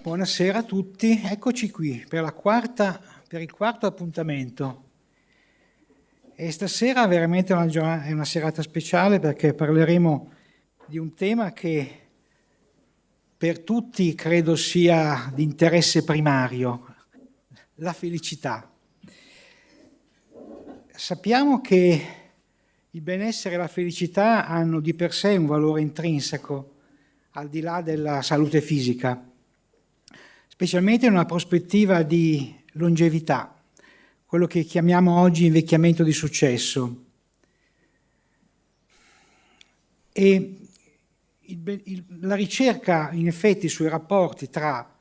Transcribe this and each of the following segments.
Buonasera a tutti, eccoci qui per il quarto appuntamento. E stasera veramente è una serata speciale perché parleremo di un tema che per tutti credo sia di interesse primario, la felicità. Sappiamo che il benessere e la felicità hanno di per sé un valore intrinseco, al di là della salute fisica, specialmente in una prospettiva di longevità, quello che chiamiamo oggi invecchiamento di successo. E la ricerca, in effetti, sui rapporti tra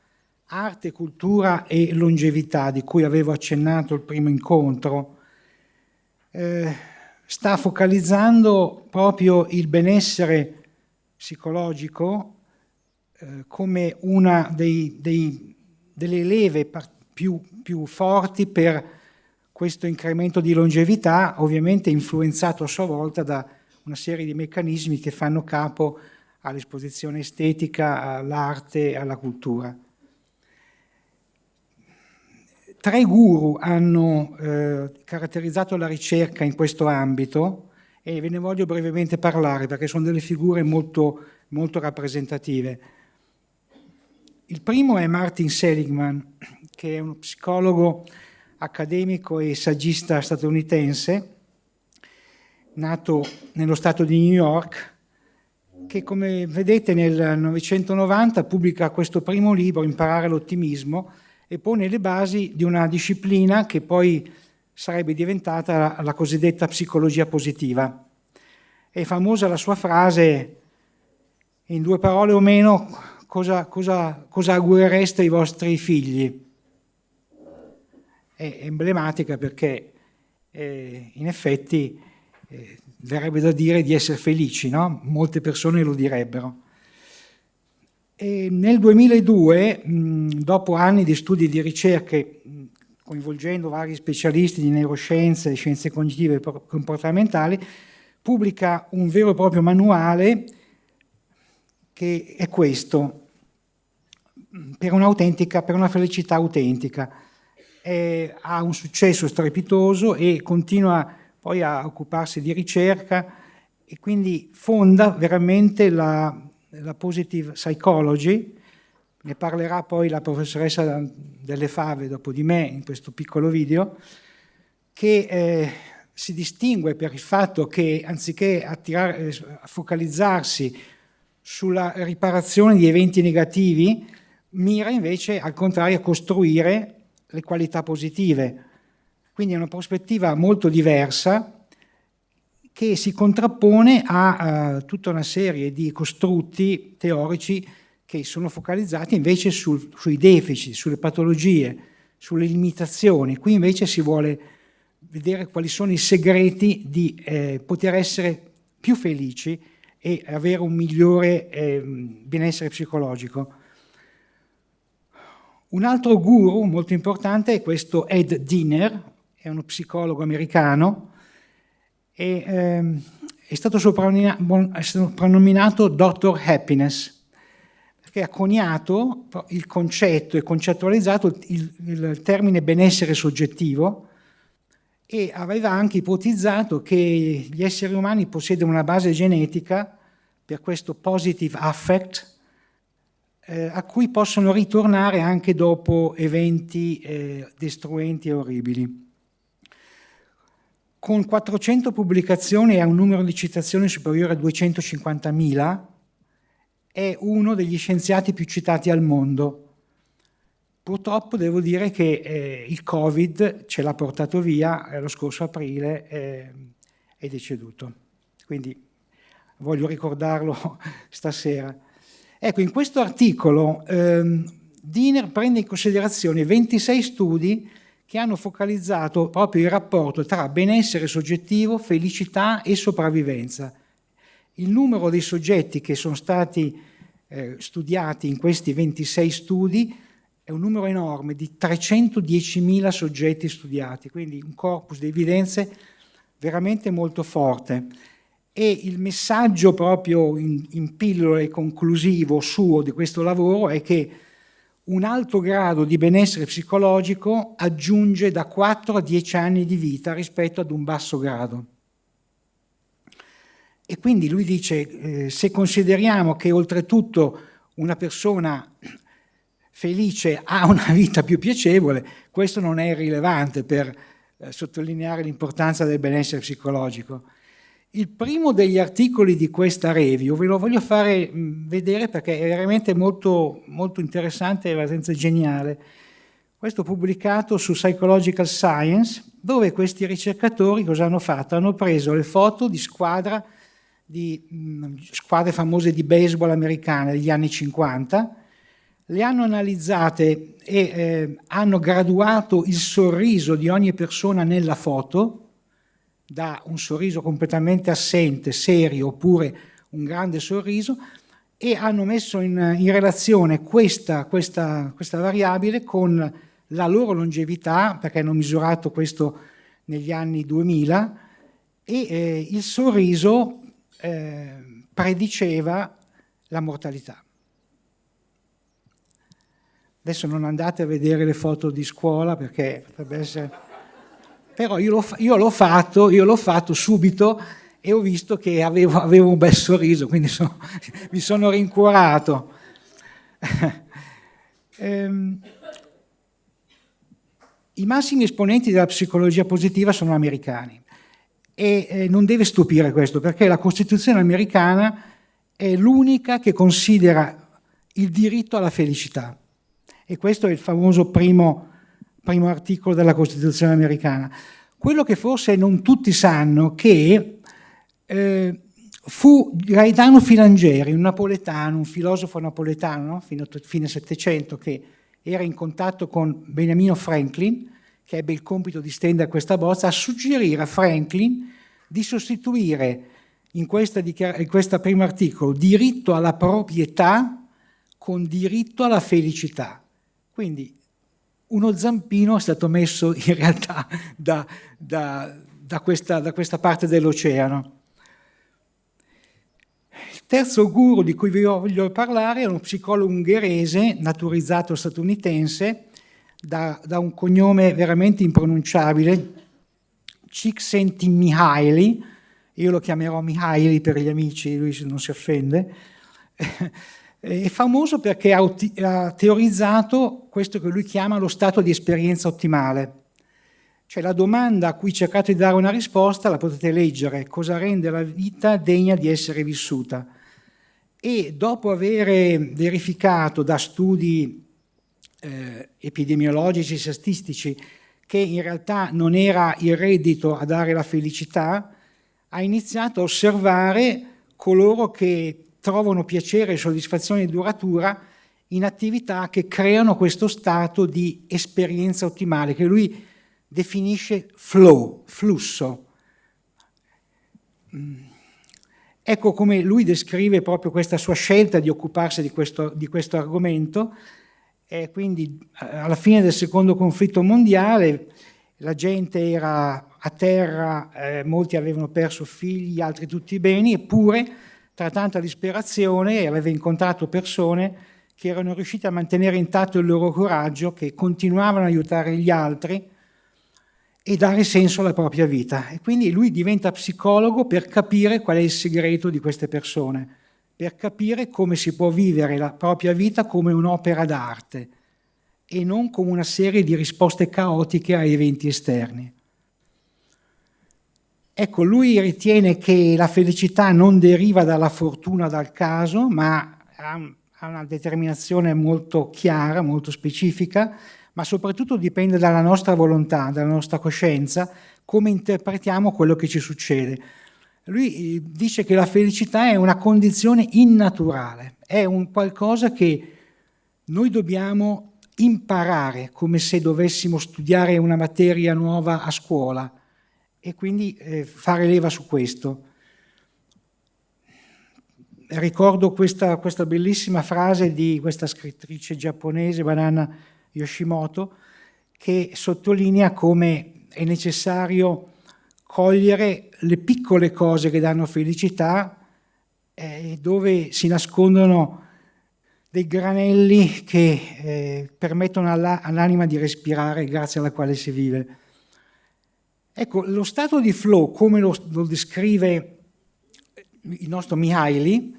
arte, cultura e longevità, di cui avevo accennato il primo incontro, sta focalizzando proprio il benessere psicologico come una delle leve più forti per questo incremento di longevità, ovviamente influenzato a sua volta da una serie di meccanismi che fanno capo all'esposizione estetica, all'arte, alla cultura. 3 guru hanno caratterizzato la ricerca in questo ambito e ve ne voglio brevemente parlare perché sono delle figure molto rappresentative. Il primo è Martin Seligman, che è uno psicologo accademico e saggista statunitense, nato nello stato di New York, che come vedete nel 1990 pubblica questo primo libro, Imparare l'ottimismo, e pone le basi di una disciplina che poi sarebbe diventata la cosiddetta psicologia positiva. È famosa la sua frase, in 2 parole o meno, cosa augurereste ai vostri figli? È emblematica perché in effetti verrebbe da dire di essere felici, no? Molte persone lo direbbero. E nel 2002, dopo anni di studi e di ricerche, coinvolgendo vari specialisti di neuroscienze, scienze cognitive e comportamentali, pubblica un vero e proprio manuale che è questo, per una felicità autentica. Ha un successo strepitoso e continua poi a occuparsi di ricerca e quindi fonda veramente la positive psychology. Ne parlerà poi la professoressa Delle Fave dopo di me in questo piccolo video, che si distingue per il fatto che anziché focalizzarsi sulla riparazione di eventi negativi, mira invece al contrario a costruire le qualità positive. Quindi è una prospettiva molto diversa che si contrappone a tutta una serie di costrutti teorici che sono focalizzati invece sui deficit, sulle patologie, sulle limitazioni. Qui invece si vuole vedere quali sono i segreti di poter essere più felici e avere un migliore benessere psicologico. Un altro guru molto importante è questo Ed Diener, è uno psicologo americano e è stato soprannominato Dr. Happiness perché ha coniato il concetto e concettualizzato il termine benessere soggettivo e aveva anche ipotizzato che gli esseri umani possiedono una base genetica per questo positive affect a cui possono ritornare anche dopo eventi destruenti e orribili. Con 400 pubblicazioni e un numero di citazioni superiore a 250.000, è uno degli scienziati più citati al mondo. Purtroppo devo dire che il Covid ce l'ha portato via, lo scorso aprile è deceduto. Quindi voglio ricordarlo stasera. Ecco, in questo articolo Diener prende in considerazione 26 studi che hanno focalizzato proprio il rapporto tra benessere soggettivo, felicità e sopravvivenza. Il numero dei soggetti che sono stati studiati in questi 26 studi è un numero enorme, di 310.000 soggetti studiati, quindi un corpus di evidenze veramente molto forte. E il messaggio proprio in pillole conclusivo suo di questo lavoro è che un alto grado di benessere psicologico aggiunge da 4 a 10 anni di vita rispetto ad un basso grado. E quindi lui dice, se consideriamo che oltretutto una persona felice ha una vita più piacevole, questo non è irrilevante per sottolineare l'importanza del benessere psicologico. Il primo degli articoli di questa review ve lo voglio fare vedere perché è veramente molto, molto interessante e abbastanza geniale. Questo pubblicato su Psychological Science, dove questi ricercatori cosa hanno fatto? Hanno preso le foto di squadre famose di baseball americane degli anni 50, le hanno analizzate e hanno graduato il sorriso di ogni persona nella foto, da un sorriso completamente assente, serio, oppure un grande sorriso, e hanno messo in relazione questa variabile con la loro longevità, perché hanno misurato questo negli anni 2000, e il sorriso prediceva la mortalità. Adesso non andate a vedere le foto di scuola perché potrebbe essere... Però io l'ho fatto subito e ho visto che avevo un bel sorriso, quindi mi sono rincuorato. I massimi esponenti della psicologia positiva sono americani e non deve stupire questo, perché la Costituzione americana è l'unica che considera il diritto alla felicità. E questo è il famoso primo articolo della Costituzione americana. Quello che forse non tutti sanno che fu Gaetano Filangieri, un filosofo napoletano, no? fine Settecento, che era in contatto con Beniamino Franklin, che ebbe il compito di stendere questa bozza, a suggerire a Franklin di sostituire in questo primo articolo diritto alla proprietà con diritto alla felicità. Quindi uno zampino è stato messo in realtà da questa parte dell'oceano. Il terzo guru di cui vi voglio parlare è uno psicologo ungherese, naturizzato statunitense, da un cognome veramente impronunciabile, Csikszentmihalyi, io lo chiamerò Mihaly per gli amici, lui non si offende. È famoso perché ha teorizzato questo che lui chiama lo stato di esperienza ottimale. Cioè la domanda a cui cercate di dare una risposta la potete leggere: cosa rende la vita degna di essere vissuta? E dopo aver verificato da studi epidemiologici, statistici, che in realtà non era il reddito a dare la felicità, ha iniziato a osservare coloro che trovano piacere e soddisfazione duratura in attività che creano questo stato di esperienza ottimale, che lui definisce flow, flusso. Ecco come lui descrive proprio questa sua scelta di occuparsi di questo argomento. Quindi alla fine del secondo conflitto mondiale la gente era a terra, molti avevano perso figli, altri tutti i beni, eppure tra tanta disperazione aveva incontrato persone che erano riuscite a mantenere intatto il loro coraggio, che continuavano ad aiutare gli altri e dare senso alla propria vita. E quindi lui diventa psicologo per capire qual è il segreto di queste persone, per capire come si può vivere la propria vita come un'opera d'arte e non come una serie di risposte caotiche a eventi esterni. Ecco, lui ritiene che la felicità non deriva dalla fortuna, dal caso, ma ha una determinazione molto chiara, molto specifica, ma soprattutto dipende dalla nostra volontà, dalla nostra coscienza, come interpretiamo quello che ci succede. Lui dice che la felicità è una condizione innaturale, è un qualcosa che noi dobbiamo imparare, come se dovessimo studiare una materia nuova a scuola, e quindi fare leva su questo. Ricordo questa bellissima frase di questa scrittrice giapponese, Banana Yoshimoto, che sottolinea come è necessario cogliere le piccole cose che danno felicità, dove si nascondono dei granelli che permettono all'anima di respirare, grazie alla quale si vive. Ecco, lo stato di flow, come lo descrive il nostro Mihaly,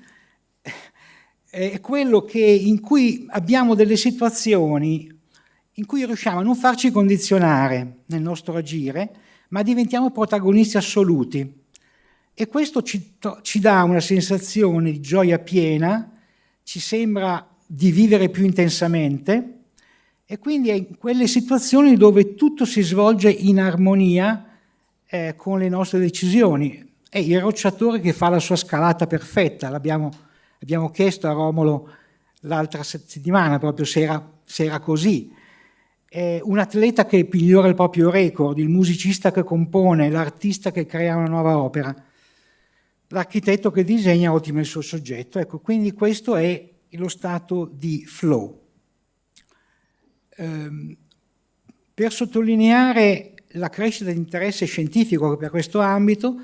è quello in cui abbiamo delle situazioni in cui riusciamo a non farci condizionare nel nostro agire, ma diventiamo protagonisti assoluti. E questo ci dà una sensazione di gioia piena, ci sembra di vivere più intensamente, e quindi è in quelle situazioni dove tutto si svolge in armonia con le nostre decisioni. È il rocciatore che fa la sua scalata perfetta, abbiamo chiesto a Romolo l'altra settimana proprio se era così. È un atleta che migliora il proprio record, il musicista che compone, l'artista che crea una nuova opera, l'architetto che disegna ottima il suo soggetto. Ecco, quindi questo è lo stato di flow. Per sottolineare la crescita di interesse scientifico per questo ambito,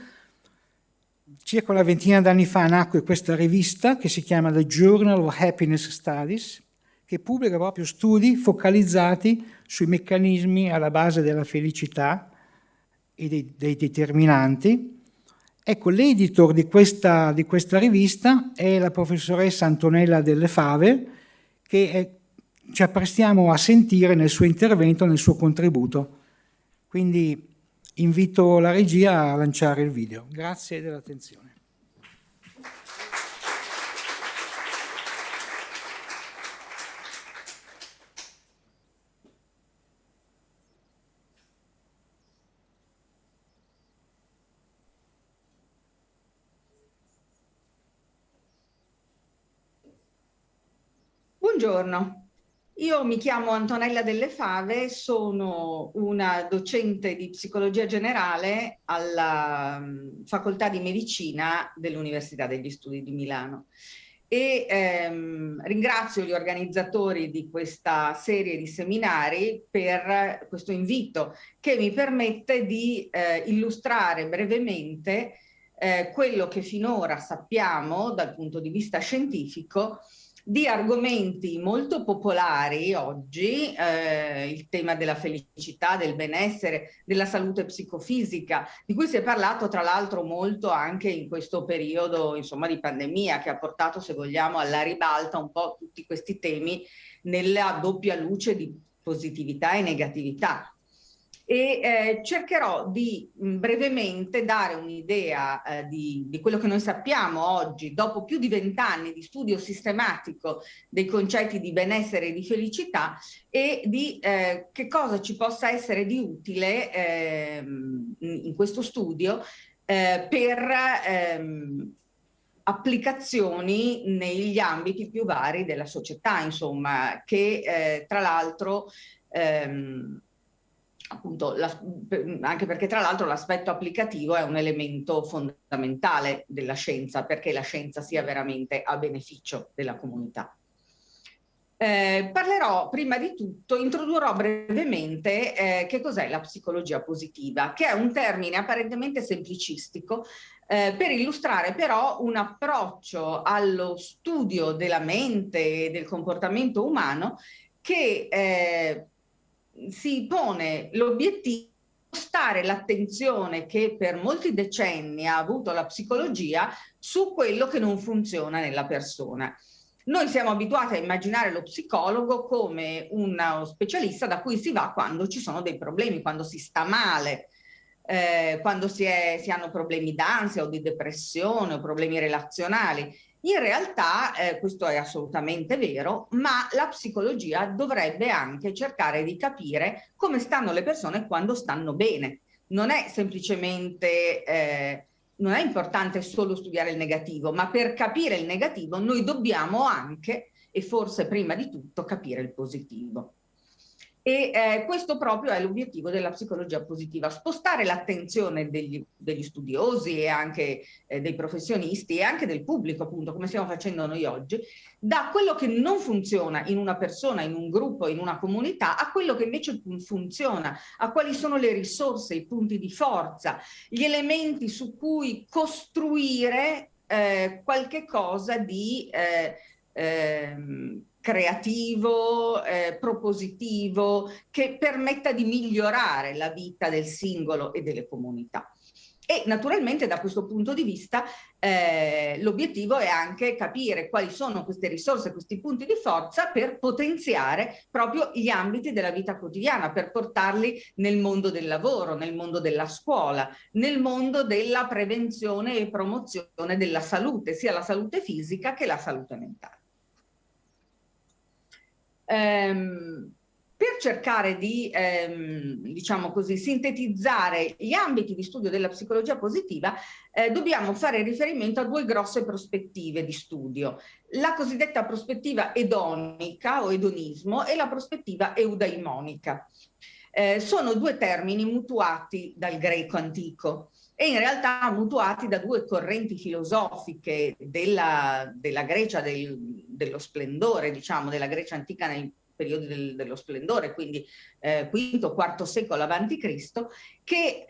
circa una ventina d'anni fa nacque questa rivista che si chiama The Journal of Happiness Studies, che pubblica proprio studi focalizzati sui meccanismi alla base della felicità e dei determinanti. Ecco, l'editor di questa rivista è la professoressa Antonella Delle Fave, che ci apprestiamo a sentire nel suo intervento, nel suo contributo. Quindi invito la regia a lanciare il video. Grazie dell'attenzione. Buongiorno, io mi chiamo Antonella Delle Fave, sono una docente di psicologia generale alla Facoltà di Medicina dell'Università degli Studi di Milano e ringrazio gli organizzatori di questa serie di seminari per questo invito che mi permette di illustrare brevemente quello che finora sappiamo dal punto di vista scientifico di argomenti molto popolari oggi, il tema della felicità, del benessere, della salute psicofisica, di cui si è parlato tra l'altro molto anche in questo periodo, insomma, di pandemia, che ha portato, se vogliamo, alla ribalta un po' tutti questi temi nella doppia luce di positività e negatività. E cercherò di brevemente dare un'idea di quello che noi sappiamo oggi, dopo più di 20 anni di studio sistematico dei concetti di benessere e di felicità, e di che cosa ci possa essere di utile in questo studio per applicazioni negli ambiti più vari della società, insomma, che tra l'altro appunto, anche perché tra l'altro l'aspetto applicativo è un elemento fondamentale della scienza, perché la scienza sia veramente a beneficio della comunità. Parlerò prima di tutto, introdurrò brevemente che cos'è la psicologia positiva, che è un termine apparentemente semplicistico per illustrare però un approccio allo studio della mente e del comportamento umano che si pone l'obiettivo di spostare l'attenzione che per molti decenni ha avuto la psicologia su quello che non funziona nella persona. Noi siamo abituati a immaginare lo psicologo come uno specialista da cui si va quando ci sono dei problemi, quando si sta male, quando si hanno problemi d'ansia o di depressione o problemi relazionali. In realtà questo è assolutamente vero, ma la psicologia dovrebbe anche cercare di capire come stanno le persone quando stanno bene. Non è semplicemente, non è importante solo studiare il negativo, ma per capire il negativo noi dobbiamo anche, e forse prima di tutto, capire il positivo. E questo proprio è l'obiettivo della psicologia positiva, spostare l'attenzione degli studiosi e anche dei professionisti e anche del pubblico, appunto, come stiamo facendo noi oggi, da quello che non funziona in una persona, in un gruppo, in una comunità, a quello che invece funziona, a quali sono le risorse, i punti di forza, gli elementi su cui costruire qualche cosa di creativo, propositivo, che permetta di migliorare la vita del singolo e delle comunità. E naturalmente da questo punto di vista l'obiettivo è anche capire quali sono queste risorse, questi punti di forza per potenziare proprio gli ambiti della vita quotidiana, per portarli nel mondo del lavoro, nel mondo della scuola, nel mondo della prevenzione e promozione della salute, sia la salute fisica che la salute mentale. Per cercare di, diciamo così, sintetizzare gli ambiti di studio della psicologia positiva, dobbiamo fare riferimento a due grosse prospettive di studio: la cosiddetta prospettiva edonica o edonismo e la prospettiva eudaimonica. Sono due termini mutuati dal greco antico e in realtà mutuati da due correnti filosofiche della Grecia dello splendore, diciamo, della Grecia antica nei periodi dello splendore, quindi V-IV secolo avanti Cristo, che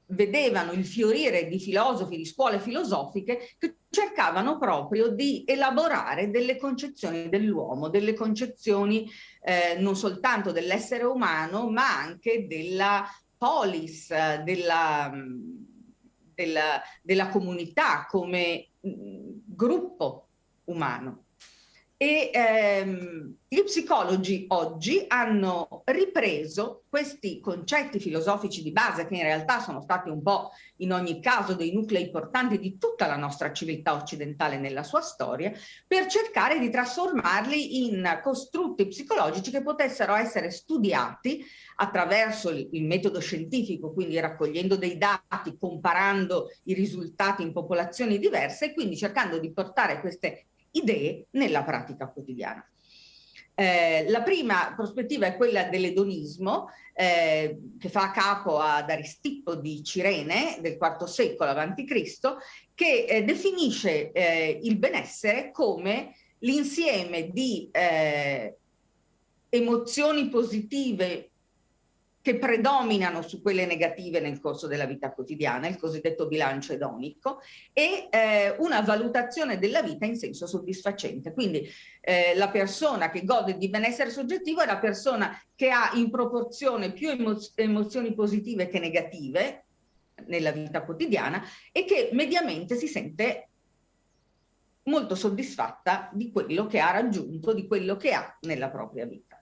vedevano il fiorire di filosofi, di scuole filosofiche che cercavano proprio di elaborare delle concezioni dell'uomo, delle concezioni non soltanto dell'essere umano, ma anche della polis, della comunità come gruppo umano. E gli psicologi oggi hanno ripreso questi concetti filosofici di base, che in realtà sono stati un po' in ogni caso dei nuclei portanti di tutta la nostra civiltà occidentale nella sua storia, per cercare di trasformarli in costrutti psicologici che potessero essere studiati attraverso il metodo scientifico, quindi raccogliendo dei dati, comparando i risultati in popolazioni diverse e quindi cercando di portare queste idee nella pratica quotidiana. La prima prospettiva è quella dell'edonismo, che fa capo ad Aristippo di Cirene del IV secolo avanti Cristo, che definisce il benessere come l'insieme di emozioni positive che predominano su quelle negative nel corso della vita quotidiana, il cosiddetto bilancio edonico, e una valutazione della vita in senso soddisfacente. Quindi la persona che gode di benessere soggettivo è la persona che ha in proporzione più emozioni positive che negative nella vita quotidiana e che mediamente si sente molto soddisfatta di quello che ha raggiunto, di quello che ha nella propria vita.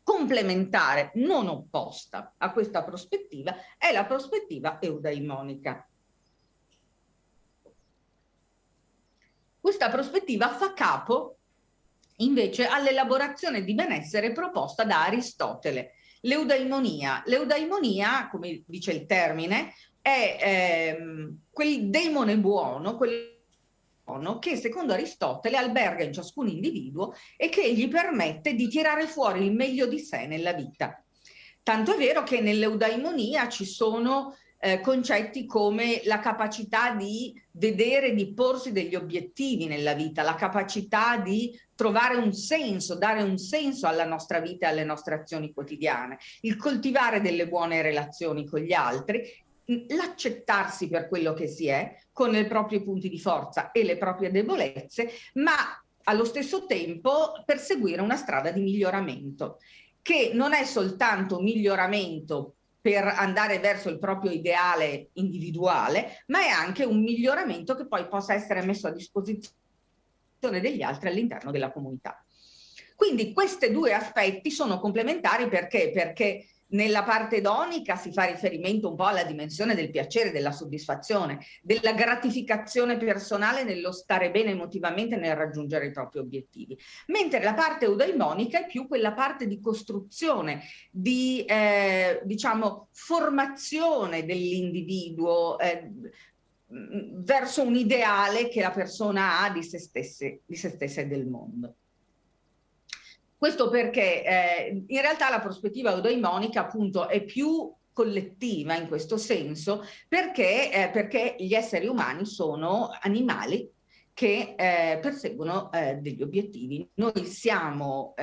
Complementare, non opposta a questa prospettiva, è la prospettiva eudaimonica. Questa prospettiva fa capo invece all'elaborazione di benessere proposta da Aristotele. L'eudaimonia, come dice il termine, è quel demone buono, che secondo Aristotele alberga in ciascun individuo e che gli permette di tirare fuori il meglio di sé nella vita. Tanto è vero che nell'eudaimonia ci sono concetti come la capacità di vedere, di porsi degli obiettivi nella vita, la capacità di trovare un senso, dare un senso alla nostra vita e alle nostre azioni quotidiane, il coltivare delle buone relazioni con gli altri, l'accettarsi per quello che si è, con i propri punti di forza e le proprie debolezze, ma allo stesso tempo perseguire una strada di miglioramento, che non è soltanto miglioramento per andare verso il proprio ideale individuale, ma è anche un miglioramento che poi possa essere messo a disposizione degli altri all'interno della comunità. Quindi questi due aspetti sono complementari perché nella parte edonica si fa riferimento un po' alla dimensione del piacere, della soddisfazione, della gratificazione personale nello stare bene emotivamente nel raggiungere i propri obiettivi. Mentre la parte eudaimonica è più quella parte di costruzione, di diciamo formazione dell'individuo verso un ideale che la persona ha di se stessa e del mondo. Questo perché in realtà la prospettiva eudaimonica appunto è più collettiva in questo senso perché gli esseri umani sono animali che perseguono degli obiettivi. Noi siamo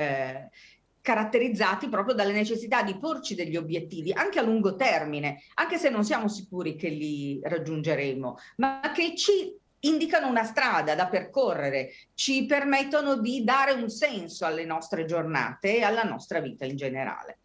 caratterizzati proprio dalle necessità di porci degli obiettivi anche a lungo termine, anche se non siamo sicuri che li raggiungeremo, ma che ci indicano una strada da percorrere, ci permettono di dare un senso alle nostre giornate e alla nostra vita in generale.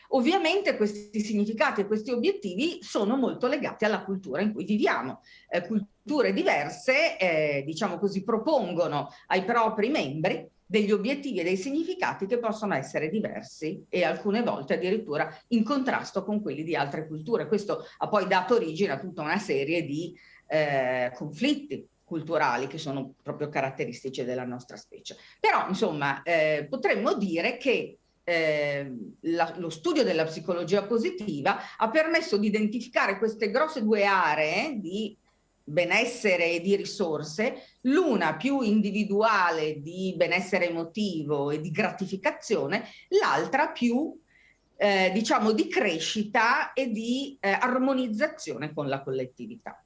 Ovviamente questi significati e questi obiettivi sono molto legati alla cultura in cui viviamo. Culture diverse, diciamo così, propongono ai propri membri degli obiettivi e dei significati che possono essere diversi e alcune volte addirittura in contrasto con quelli di altre culture. Questo ha poi dato origine a tutta una serie di conflitti culturali che sono proprio caratteristici della nostra specie. Però, insomma, potremmo dire che lo studio della psicologia positiva ha permesso di identificare queste grosse due aree di benessere e di risorse, l'una più individuale di benessere emotivo e di gratificazione, l'altra più diciamo di crescita e di armonizzazione con la collettività.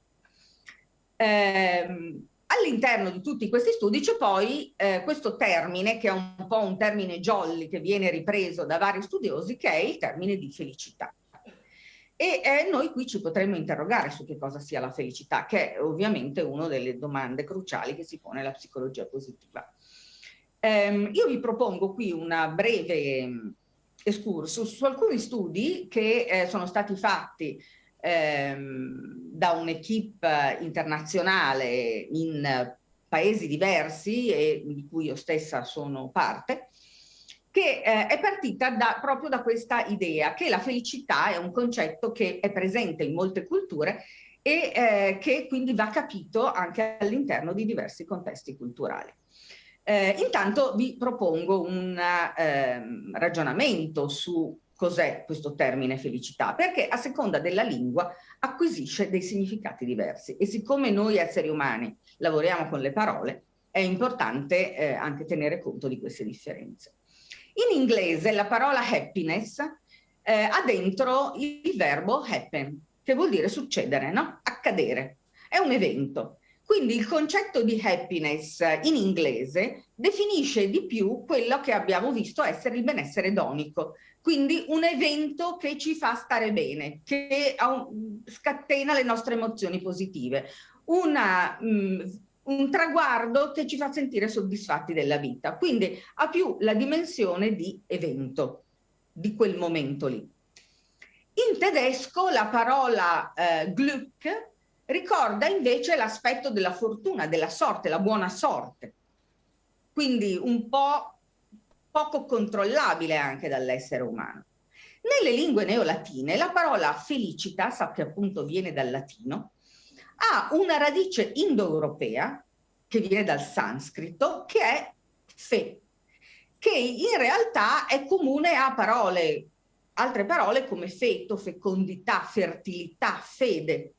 All'interno di tutti questi studi c'è poi questo termine, che è un po' un termine jolly che viene ripreso da vari studiosi, che è il termine di felicità. E noi qui ci potremmo interrogare su che cosa sia la felicità, che è ovviamente una delle domande cruciali che si pone la psicologia positiva. Io vi propongo qui una breve excursus su alcuni studi che sono stati fatti da un'equipe internazionale in paesi diversi e di cui io stessa sono parte, che è partita proprio da questa idea che la felicità è un concetto che è presente in molte culture e che quindi va capito anche all'interno di diversi contesti culturali. Intanto vi propongo un ragionamento su cos'è questo termine felicità, perché a seconda della lingua acquisisce dei significati diversi e siccome noi esseri umani lavoriamo con le parole è importante anche tenere conto di queste differenze. In inglese la parola happiness ha dentro il verbo happen, che vuol dire succedere, no? Accadere, è un evento. Quindi il concetto di happiness in inglese definisce di più quello che abbiamo visto essere il benessere edonico, quindi un evento che ci fa stare bene, che scatena le nostre emozioni positive, un traguardo che ci fa sentire soddisfatti della vita, quindi ha più la dimensione di evento, di quel momento lì. In tedesco la parola Glück ricorda invece l'aspetto della fortuna, della sorte, la buona sorte, quindi un po' poco controllabile anche dall'essere umano. Nelle lingue neolatine la parola felicitas, che appunto viene dal latino, ha una radice indoeuropea che viene dal sanscrito, che è fe, che in realtà è comune a altre parole come feto, fecondità, fertilità, fede.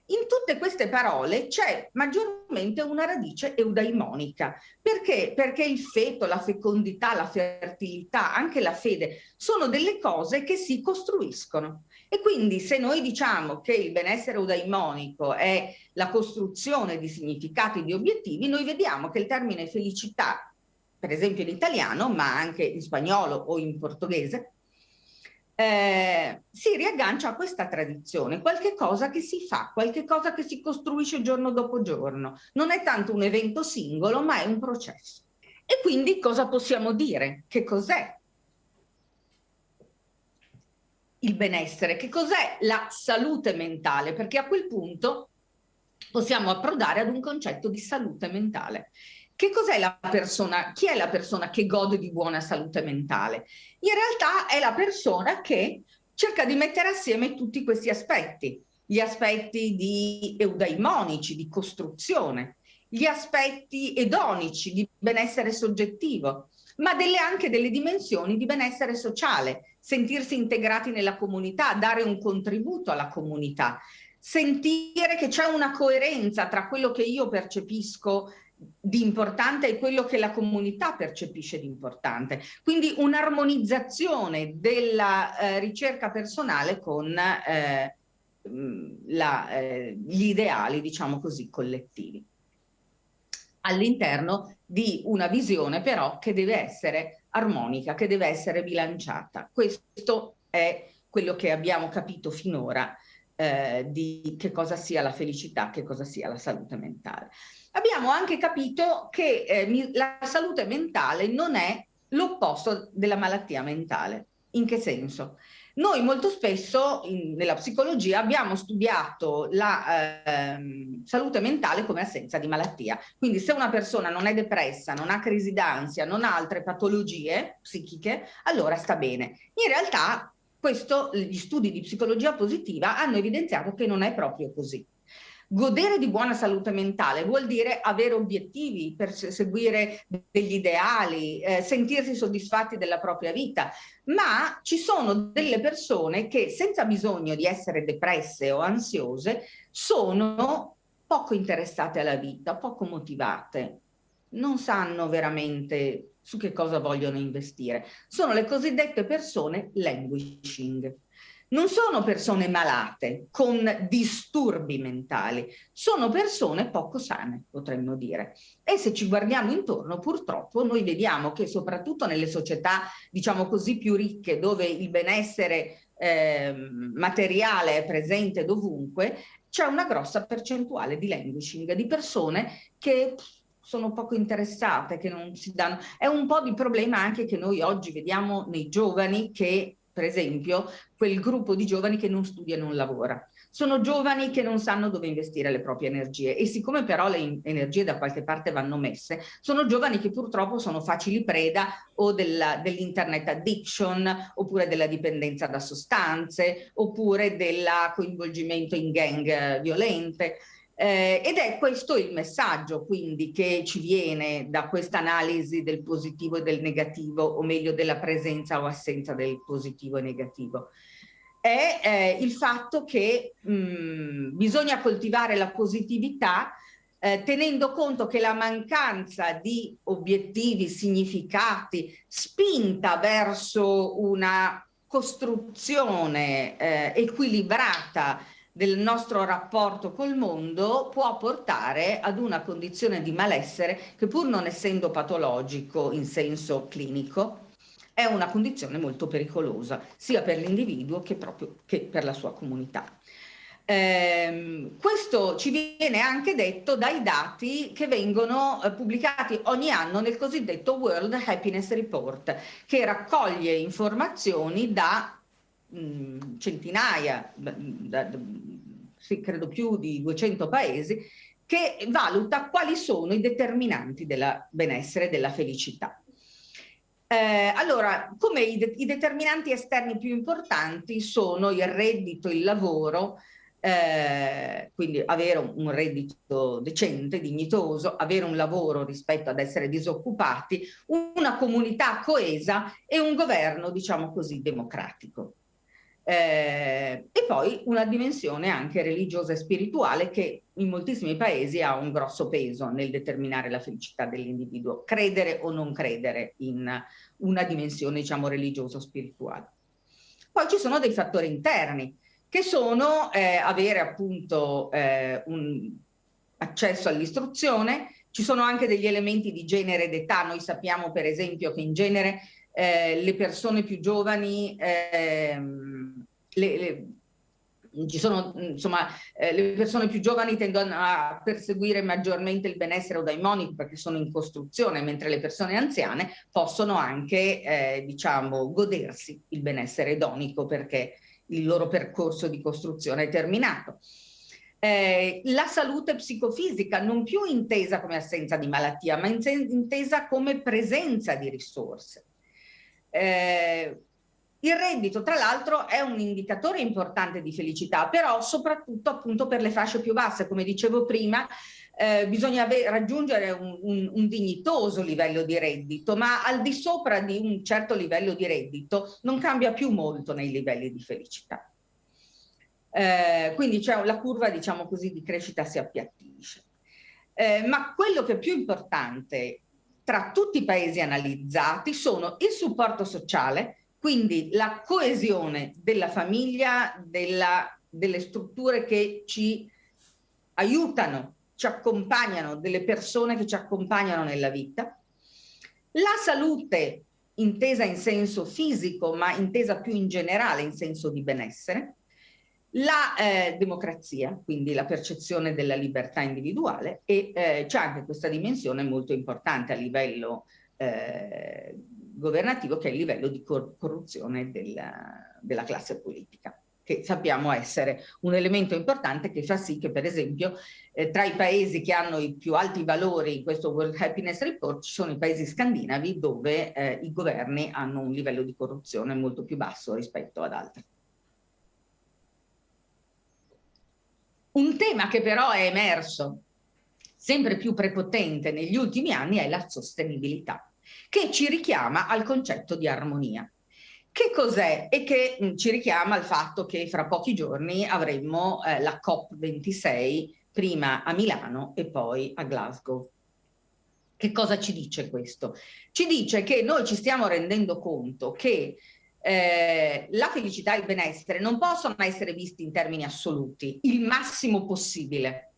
In tutte queste parole c'è maggiormente una radice eudaimonica. Perché? Perché il feto, la fecondità, la fertilità, anche la fede, sono delle cose che si costruiscono. E quindi se noi diciamo che il benessere eudaimonico è la costruzione di significati, di obiettivi, noi vediamo che il termine felicità, per esempio in italiano, ma anche in spagnolo o in portoghese, si riaggancia a questa tradizione, qualche cosa che si fa, qualche cosa che si costruisce giorno dopo giorno. Non è tanto un evento singolo, ma è un processo. E quindi cosa possiamo dire? Che cos'è il benessere? Che cos'è la salute mentale? Perché a quel punto possiamo approdare ad un concetto di salute mentale. Che cos'è la persona? Chi è la persona che gode di buona salute mentale? In realtà è la persona che cerca di mettere assieme tutti questi aspetti, gli aspetti di eudaimonici, di costruzione, gli aspetti edonici, di benessere soggettivo, ma anche delle dimensioni di benessere sociale, sentirsi integrati nella comunità, dare un contributo alla comunità, sentire che c'è una coerenza tra quello che io percepisco di importante e quello che la comunità percepisce di importante. Quindi un'armonizzazione della ricerca personale con gli ideali, diciamo così, collettivi, all'interno di una visione però che deve essere armonica, che deve essere bilanciata. Questo è quello che abbiamo capito finora di che cosa sia la felicità, che cosa sia la salute mentale. Abbiamo anche capito che la salute mentale non è l'opposto della malattia mentale. In che senso? Noi molto spesso nella psicologia abbiamo studiato la salute mentale come assenza di malattia. Quindi se una persona non è depressa, non ha crisi d'ansia, non ha altre patologie psichiche, allora sta bene. In realtà gli studi di psicologia positiva hanno evidenziato che non è proprio così. Godere di buona salute mentale vuol dire avere obiettivi, perseguire degli ideali, sentirsi soddisfatti della propria vita, ma ci sono delle persone che senza bisogno di essere depresse o ansiose sono poco interessate alla vita, poco motivate, non sanno veramente su che cosa vogliono investire. Sono le cosiddette persone languishing. Non sono persone malate con disturbi mentali, sono persone poco sane, potremmo dire. E se ci guardiamo intorno, purtroppo noi vediamo che soprattutto nelle società, diciamo così, più ricche, dove il benessere materiale è presente dovunque, c'è una grossa percentuale di languishing, di persone che sono poco interessate, che non si danno. È un po' di problema anche che noi oggi vediamo nei giovani che, per esempio, quel gruppo di giovani che non studia e non lavora. Sono giovani che non sanno dove investire le proprie energie e siccome però le energie da qualche parte vanno messe, sono giovani che purtroppo sono facili preda o dell'internet addiction, oppure della dipendenza da sostanze, oppure del coinvolgimento in gang violente. Ed è questo il messaggio quindi che ci viene da questa analisi del positivo e del negativo, o meglio della presenza o assenza del positivo e negativo. È il fatto che bisogna coltivare la positività tenendo conto che la mancanza di obiettivi, significati, spinta verso una costruzione equilibrata del nostro rapporto col mondo può portare ad una condizione di malessere che, pur non essendo patologico in senso clinico, è una condizione molto pericolosa sia per l'individuo che per la sua comunità. Questo ci viene anche detto dai dati che vengono pubblicati ogni anno nel cosiddetto World Happiness Report, che raccoglie informazioni da centinaia, sì, credo più di 200 paesi, che valuta quali sono i determinanti del benessere e della felicità. Allora, come i determinanti esterni più importanti sono il reddito, il lavoro, quindi avere un reddito decente, dignitoso, avere un lavoro rispetto ad essere disoccupati, una comunità coesa e un governo, diciamo così, democratico. E poi una dimensione anche religiosa e spirituale che in moltissimi paesi ha un grosso peso nel determinare la felicità dell'individuo, credere o non credere in una dimensione, diciamo, religiosa o spirituale. Poi ci sono dei fattori interni che sono avere appunto un accesso all'istruzione. Ci sono anche degli elementi di genere ed età. Noi sappiamo per esempio che in genere le persone più giovani ci sono, insomma, le persone più giovani tendono a perseguire maggiormente il benessere eudaimonico perché sono in costruzione, mentre le persone anziane possono anche, diciamo, godersi il benessere edonico perché il loro percorso di costruzione è terminato. La salute psicofisica, non più intesa come assenza di malattia, ma intesa come presenza di risorse. Il reddito, tra l'altro, è un indicatore importante di felicità, però soprattutto appunto per le fasce più basse. Come dicevo prima, bisogna raggiungere un dignitoso livello di reddito, ma al di sopra di un certo livello di reddito non cambia più molto nei livelli di felicità. Quindi la curva, diciamo così, di crescita si appiattisce. Ma quello che è più importante tra tutti i paesi analizzati sono il supporto sociale, quindi la coesione della famiglia, delle strutture che ci aiutano, ci accompagnano, delle persone che ci accompagnano nella vita, la salute intesa in senso fisico, ma intesa più in generale in senso di benessere, La democrazia, quindi la percezione della libertà individuale, e c'è anche questa dimensione molto importante a livello governativo, che è il livello di corruzione della classe politica, che sappiamo essere un elemento importante che fa sì che, per esempio, tra i paesi che hanno i più alti valori in questo World Happiness Report ci sono i paesi scandinavi, dove i governi hanno un livello di corruzione molto più basso rispetto ad altri. Un tema che però è emerso sempre più prepotente negli ultimi anni è la sostenibilità, che ci richiama al concetto di armonia. Che cos'è? E che ci richiama al fatto che fra pochi giorni avremo la COP26, prima a Milano e poi a Glasgow. Che cosa ci dice questo? Ci dice che noi ci stiamo rendendo conto che la felicità e il benessere non possono essere visti in termini assoluti, il massimo possibile,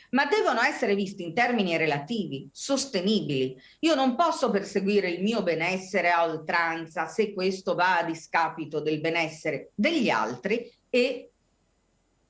ma devono essere visti in termini relativi, sostenibili. Io non posso perseguire il mio benessere a oltranza se questo va a discapito del benessere degli altri e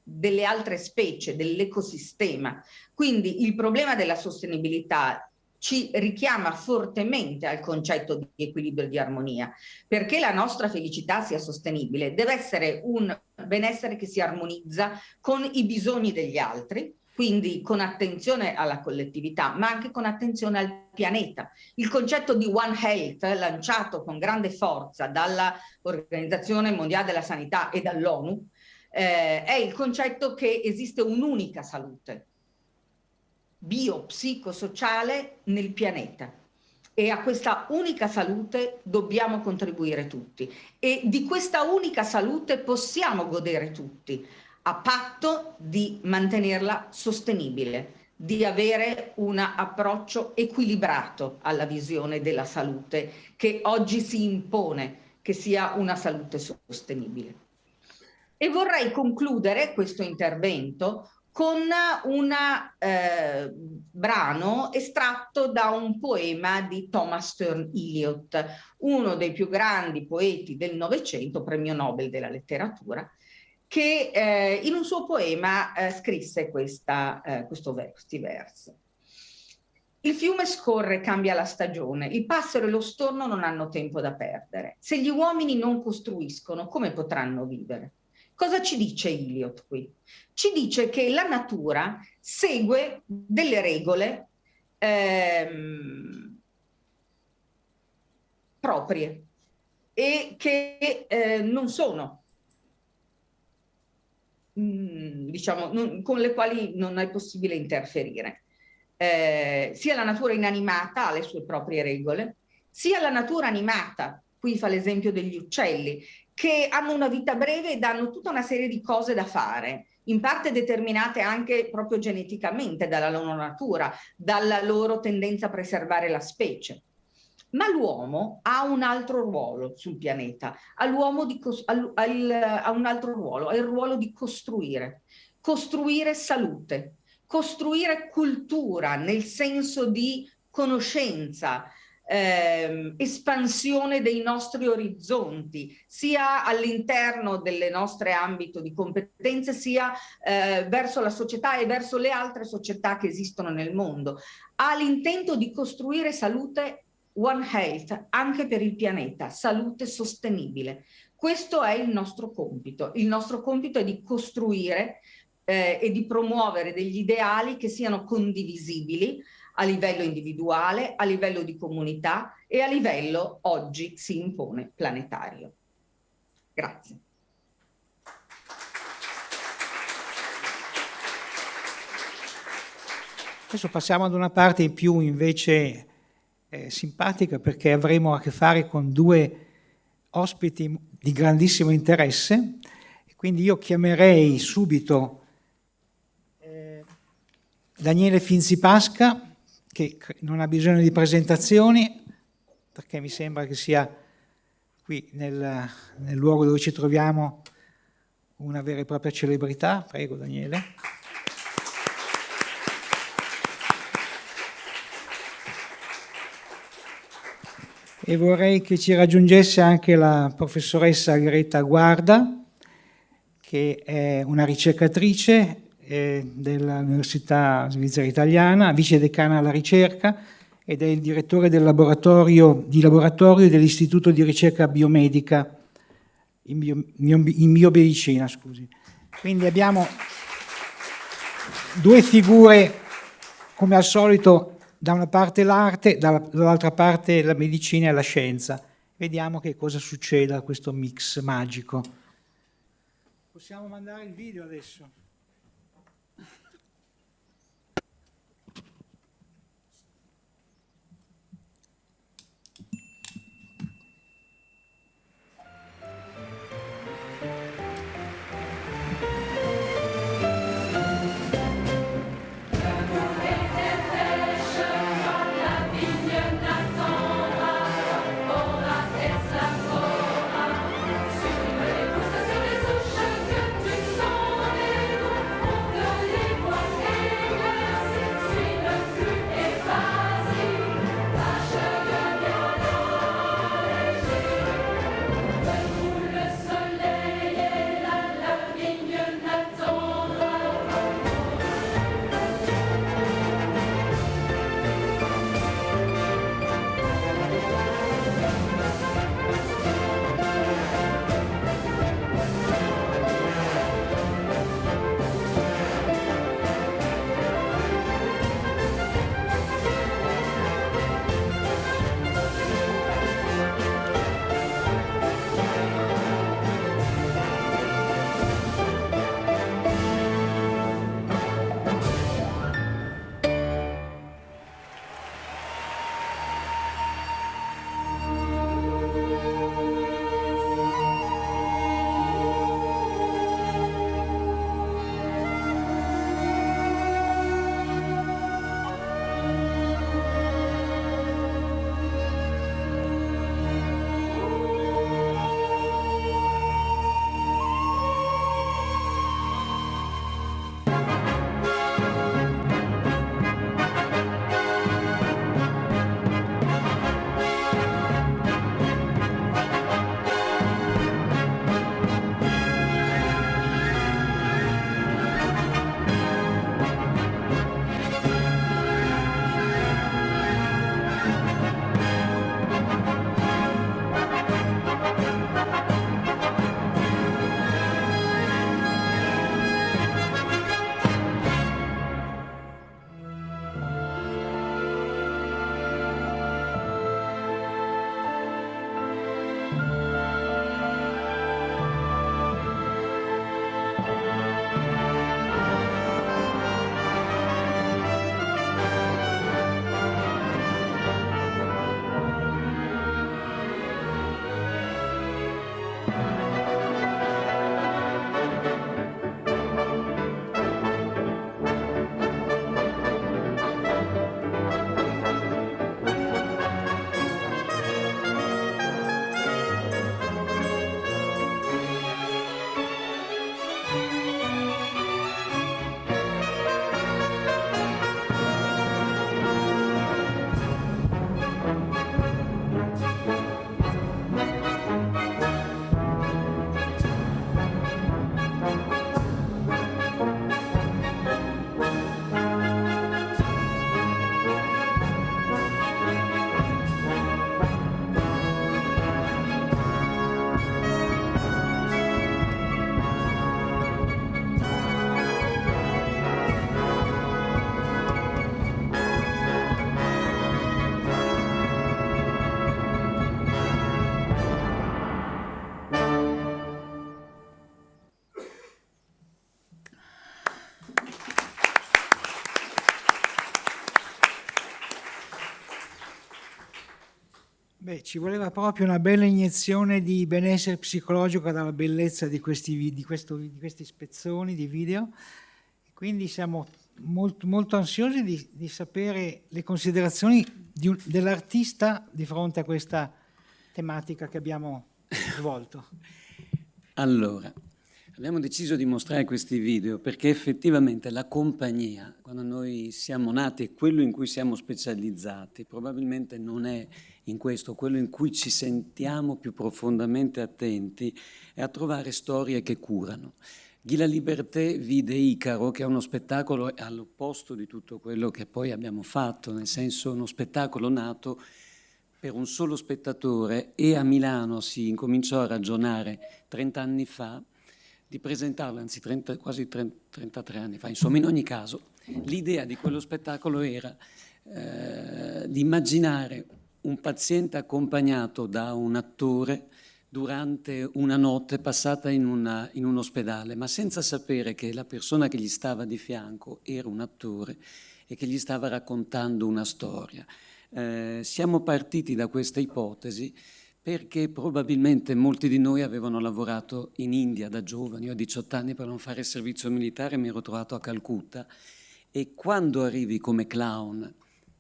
delle altre specie, dell'ecosistema. Quindi il problema della sostenibilità ci richiama fortemente al concetto di equilibrio e di armonia, perché la nostra felicità sia sostenibile, deve essere un benessere che si armonizza con i bisogni degli altri, quindi con attenzione alla collettività, ma anche con attenzione al pianeta. Il concetto di One Health, lanciato con grande forza dall'Organizzazione Mondiale della Sanità e dall'ONU, è il concetto che esiste un'unica salute biopsicosociale nel pianeta, e a questa unica salute dobbiamo contribuire tutti, e di questa unica salute possiamo godere tutti, a patto di mantenerla sostenibile, di avere un approccio equilibrato alla visione della salute che oggi si impone, che sia una salute sostenibile. E vorrei concludere questo intervento con un brano estratto da un poema di Thomas Sterne Eliot, uno dei più grandi poeti del Novecento, premio Nobel della letteratura, che in un suo poema scrisse questi versi. Il fiume scorre, cambia la stagione, il passero e lo storno non hanno tempo da perdere. Se gli uomini non costruiscono, come potranno vivere? Cosa ci dice Eliot qui? Ci dice che la natura segue delle regole proprie e che non sono, diciamo, con le quali non è possibile interferire. Sia la natura inanimata ha le sue proprie regole, sia la natura animata, qui fa l'esempio degli uccelli, che hanno una vita breve e danno tutta una serie di cose da fare, in parte determinate anche proprio geneticamente dalla loro natura, dalla loro tendenza a preservare la specie. Ma l'uomo ha un altro ruolo sul pianeta, ha un altro ruolo, è il ruolo di costruire salute, costruire cultura nel senso di conoscenza, espansione dei nostri orizzonti, sia all'interno del nostro ambito di competenze, sia verso la società e verso le altre società che esistono nel mondo. Ha l'intento di costruire salute One Health anche per il pianeta, salute sostenibile. Questo è il nostro compito. Il nostro compito è di costruire e di promuovere degli ideali che siano condivisibili a livello individuale, a livello di comunità e a livello, oggi si impone, planetario. Grazie. Adesso passiamo ad una parte più invece simpatica, perché avremo a che fare con due ospiti di grandissimo interesse, e quindi io chiamerei subito Daniele Finzi-Pasca, che non ha bisogno di presentazioni, perché mi sembra che sia qui nel luogo dove ci troviamo una vera e propria celebrità. Prego Daniele. E vorrei che ci raggiungesse anche la professoressa Greta Guarda, che è una ricercatrice dell'Università Svizzera Italiana, vice decana alla ricerca, ed è il direttore del laboratorio dell'Istituto di Ricerca Biomedica in biomedicina, scusi. Quindi abbiamo due figure, come al solito, da una parte l'arte, dall'altra parte la medicina e la scienza. Vediamo che cosa succede a questo mix magico. Possiamo mandare il video adesso? Beh, ci voleva proprio una bella iniezione di benessere psicologico dalla bellezza di questi spezzoni di video. Quindi siamo molto ansiosi di sapere le considerazioni dell'artista di fronte a questa tematica che abbiamo svolto. Allora, Abbiamo deciso di mostrare questi video perché effettivamente la compagnia, quando noi siamo nati, è quello in cui siamo specializzati, probabilmente non è in questo, quello in cui ci sentiamo più profondamente attenti è a trovare storie che curano. Guy Laliberté vide Icaro, che è uno spettacolo all'opposto di tutto quello che poi abbiamo fatto, nel senso uno spettacolo nato per un solo spettatore, e a Milano si incominciò a ragionare 30 anni fa di presentarlo, anzi quasi 33 anni fa. Insomma, in ogni caso, l'idea di quello spettacolo era di immaginare un paziente accompagnato da un attore durante una notte passata in un ospedale, ma senza sapere che la persona che gli stava di fianco era un attore e che gli stava raccontando una storia. Siamo partiti da questa ipotesi perché probabilmente molti di noi avevano lavorato in India da giovani. Io a 18 anni, per non fare il servizio militare, mi ero trovato a Calcutta, e quando arrivi come clown,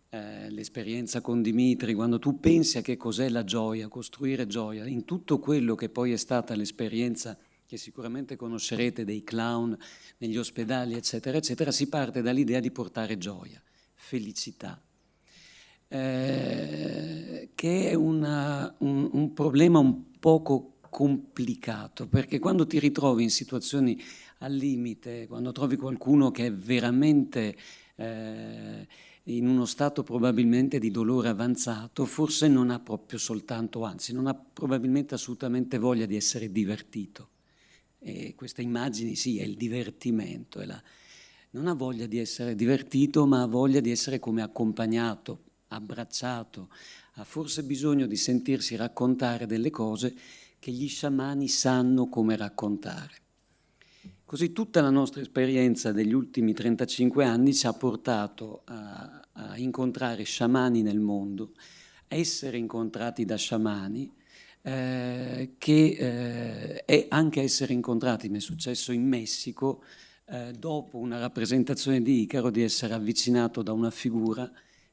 l'esperienza con Dimitri, quando tu pensi a che cos'è la gioia, costruire gioia, in tutto quello che poi è stata l'esperienza che sicuramente conoscerete dei clown negli ospedali, eccetera, eccetera, si parte dall'idea di portare gioia, felicità. Che è un problema un poco complicato, perché quando ti ritrovi in situazioni al limite, quando trovi qualcuno che è veramente in uno stato probabilmente di dolore avanzato, forse non ha proprio soltanto, anzi non ha probabilmente assolutamente voglia di essere divertito. E queste immagini, sì, è il divertimento, non ha voglia di essere divertito, ma ha voglia di essere come accompagnato, abbracciato, ha forse bisogno di sentirsi raccontare delle cose che gli sciamani sanno come raccontare. Così tutta la nostra esperienza degli ultimi 35 anni ci ha portato a incontrare sciamani nel mondo, a essere incontrati da sciamani, e anche essere incontrati, mi è successo in Messico, dopo una rappresentazione di Icaro, di essere avvicinato da una figura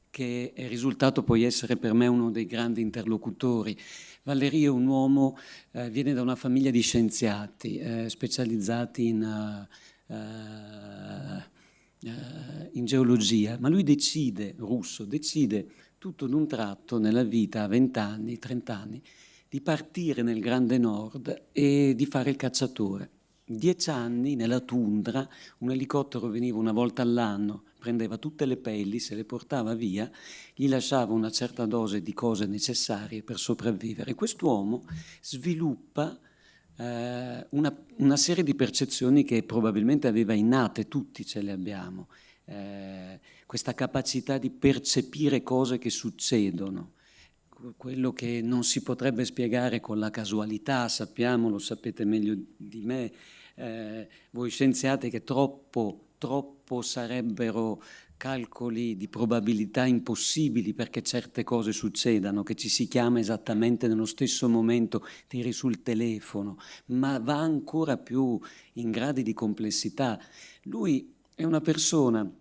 che è risultato poi essere per me uno dei grandi interlocutori. Valéry è un uomo, viene da una famiglia di scienziati specializzati in geologia, ma lui decide, russo, decide tutto d'un tratto nella vita, a 20 anni, 30 anni, di partire nel Grande Nord e di fare il cacciatore. 10 anni nella tundra, un elicottero veniva una volta all'anno, prendeva tutte le pelli, se le portava via, gli lasciava una certa dose di cose necessarie per sopravvivere. Quest'uomo sviluppa una serie di percezioni che probabilmente aveva innate, tutti ce le abbiamo, questa capacità di percepire cose che succedono, quello che non si potrebbe spiegare con la casualità, sappiamo, lo sapete meglio di me, voi scienziati, che troppo sarebbero calcoli di probabilità impossibili perché certe cose succedano, che ci si chiama esattamente nello stesso momento, tiri sul telefono, ma va ancora più in gradi di complessità. Lui è una persona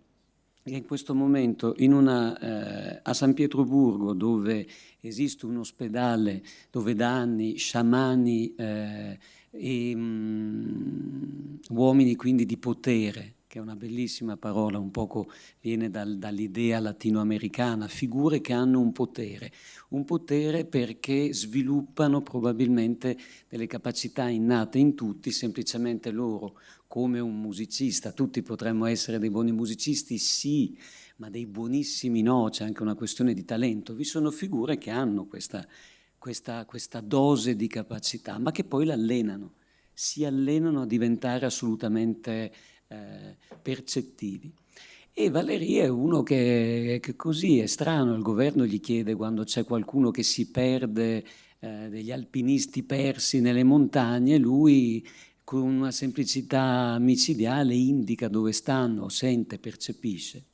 che in questo momento a San Pietroburgo, dove esiste un ospedale dove da anni sciamani e uomini quindi di potere, che è una bellissima parola, un poco viene dall'idea latinoamericana, figure che hanno un potere perché sviluppano probabilmente delle capacità innate in tutti, semplicemente loro, come un musicista, tutti potremmo essere dei buoni musicisti, sì, ma dei buonissimi no, c'è anche una questione di talento. Vi sono figure che hanno questa dose di capacità, ma che poi si allenano a diventare assolutamente percettivi. E Valéry è uno che così è strano, il governo gli chiede, quando c'è qualcuno che si perde, degli alpinisti persi nelle montagne, lui con una semplicità micidiale indica dove stanno, sente, percepisce.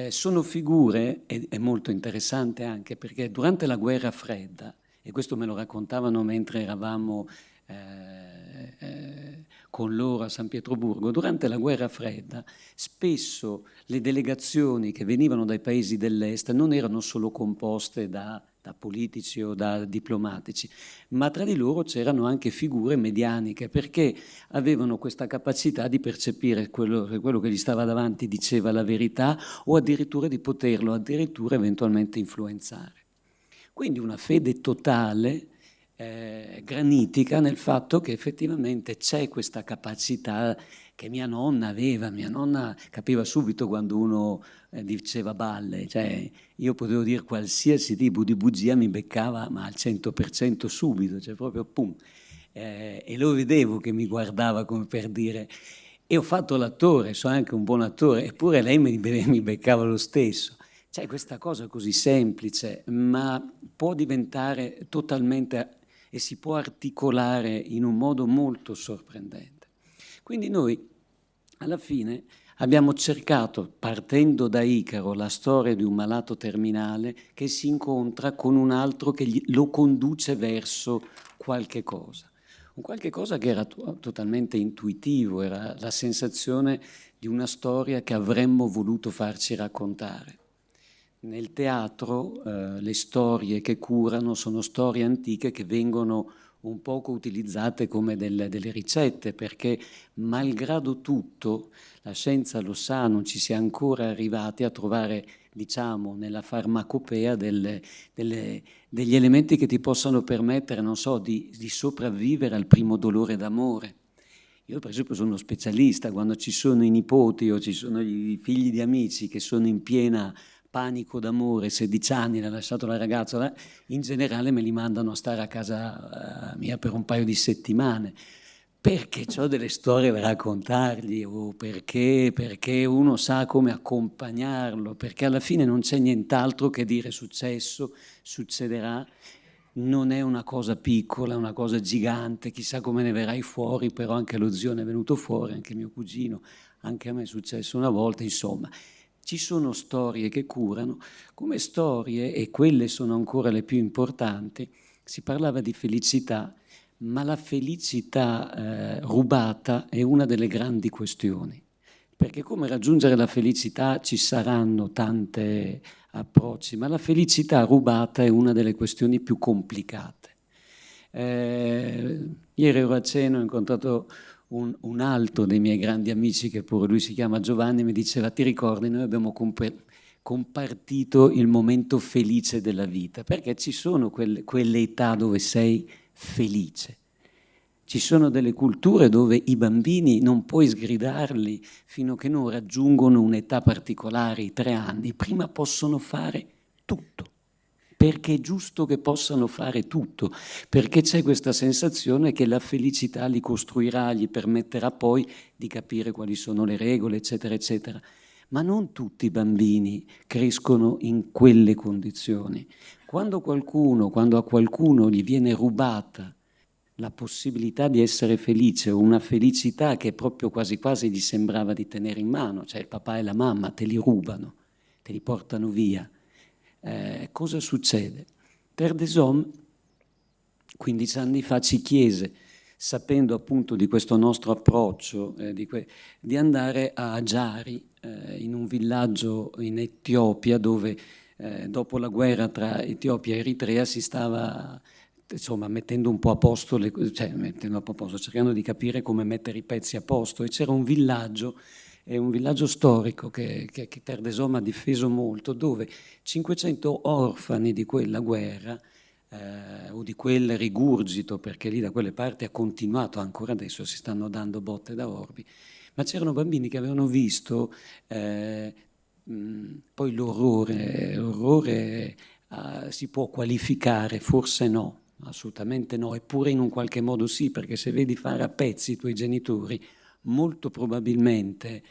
Sono figure, è molto interessante anche perché durante la guerra fredda, e questo me lo raccontavano mentre eravamo con loro a San Pietroburgo, durante la guerra fredda spesso le delegazioni che venivano dai paesi dell'est non erano solo composte da politici o da diplomatici, ma tra di loro c'erano anche figure medianiche, perché avevano questa capacità di percepire quello che gli stava davanti diceva la verità, o addirittura di poterlo addirittura eventualmente influenzare. Quindi una fede totale, granitica, nel fatto che effettivamente c'è questa capacità che mia nonna aveva. Mia nonna capiva subito quando uno diceva balle, cioè io potevo dire qualsiasi tipo di bugia, mi beccava ma al 100% subito, cioè proprio pum. E lo vedevo che mi guardava come per dire, e ho fatto l'attore, sono anche un buon attore, eppure lei mi beccava lo stesso. C'è questa cosa così semplice, ma può diventare totalmente e si può articolare in un modo molto sorprendente. Quindi noi alla fine abbiamo cercato, partendo da Icaro, la storia di un malato terminale che si incontra con un altro che lo conduce verso qualche cosa. Un qualche cosa che era totalmente intuitivo, era la sensazione di una storia che avremmo voluto farci raccontare. Nel teatro le storie che curano sono storie antiche che vengono un poco utilizzate come delle ricette, perché malgrado tutto, la scienza lo sa, non ci si è ancora arrivati a trovare, diciamo, nella farmacopea degli elementi che ti possano permettere, non so, di sopravvivere al primo dolore d'amore. Io per esempio sono uno specialista, quando ci sono i nipoti o ci sono i figli di amici che sono in piena panico d'amore, 16 anni, l'ha lasciato la ragazza, in generale me li mandano a stare a casa mia per un paio di settimane, perché ho delle storie da raccontargli, o perché uno sa come accompagnarlo, perché alla fine non c'è nient'altro che dire successo, succederà, non è una cosa piccola, è una cosa gigante, chissà come ne verrai fuori, però anche lo zio ne è venuto fuori, anche mio cugino, anche a me è successo una volta, insomma. Ci sono storie che curano, come storie, e quelle sono ancora le più importanti. Si parlava di felicità, ma la felicità rubata è una delle grandi questioni, perché come raggiungere la felicità ci saranno tanti approcci, ma la felicità rubata è una delle questioni più complicate. Ieri ero a cena, ho incontrato un altro dei miei grandi amici, che pure lui si chiama Giovanni, mi diceva: ti ricordi, noi abbiamo compartito il momento felice della vita, perché ci sono quelle età dove sei felice. Ci sono delle culture dove i bambini non puoi sgridarli fino a che non raggiungono un'età particolare, i 3 anni, prima possono fare tutto. Perché è giusto che possano fare tutto, perché c'è questa sensazione che la felicità li costruirà, gli permetterà poi di capire quali sono le regole, eccetera, eccetera. Ma non tutti i bambini crescono in quelle condizioni. Quando a qualcuno gli viene rubata la possibilità di essere felice, o una felicità che proprio quasi quasi gli sembrava di tenere in mano, cioè il papà e la mamma te li rubano, te li portano via. Cosa succede? Terre des Hommes 15 anni fa ci chiese, sapendo appunto di questo nostro approccio, di andare a Ajari, in un villaggio in Etiopia dove dopo la guerra tra Etiopia e Eritrea si stava mettendo un po' a posto, cercando di capire come mettere i pezzi a posto, e c'era un villaggio. È un villaggio storico che Terre des Hommes ha difeso molto, dove 500 orfani di quella guerra, o di quel rigurgito, perché lì da quelle parti ha continuato, ancora adesso si stanno dando botte da orbi, ma c'erano bambini che avevano visto poi l'orrore si può qualificare, forse no, assolutamente no, eppure in un qualche modo sì, perché se vedi fare a pezzi i tuoi genitori, molto probabilmente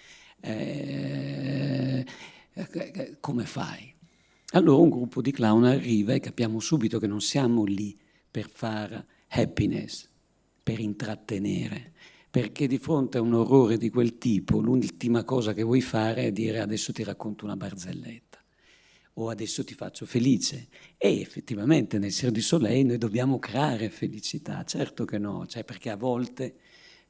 come fai? Allora un gruppo di clown arriva e capiamo subito che non siamo lì per fare happiness, per intrattenere, perché di fronte a un orrore di quel tipo l'ultima cosa che vuoi fare è dire: adesso ti racconto una barzelletta o adesso ti faccio felice. E effettivamente nel Cirque du Soleil noi dobbiamo creare felicità, certo che no, perché a volte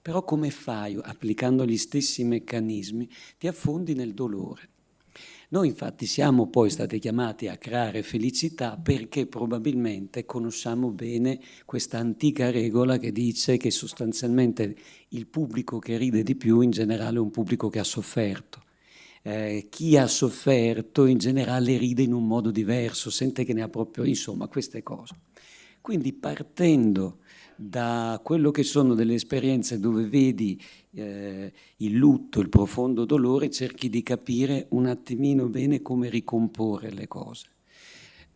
Però come fai, applicando gli stessi meccanismi, ti affondi nel dolore. Noi infatti siamo poi stati chiamati a creare felicità perché probabilmente conosciamo bene questa antica regola che dice che sostanzialmente il pubblico che ride di più in generale è un pubblico che ha sofferto. Chi ha sofferto in generale ride in un modo diverso, sente che ne ha proprio, insomma, queste cose. Quindi partendo da quello che sono delle esperienze dove vedi il lutto, il profondo dolore, cerchi di capire un attimino bene come ricomporre le cose.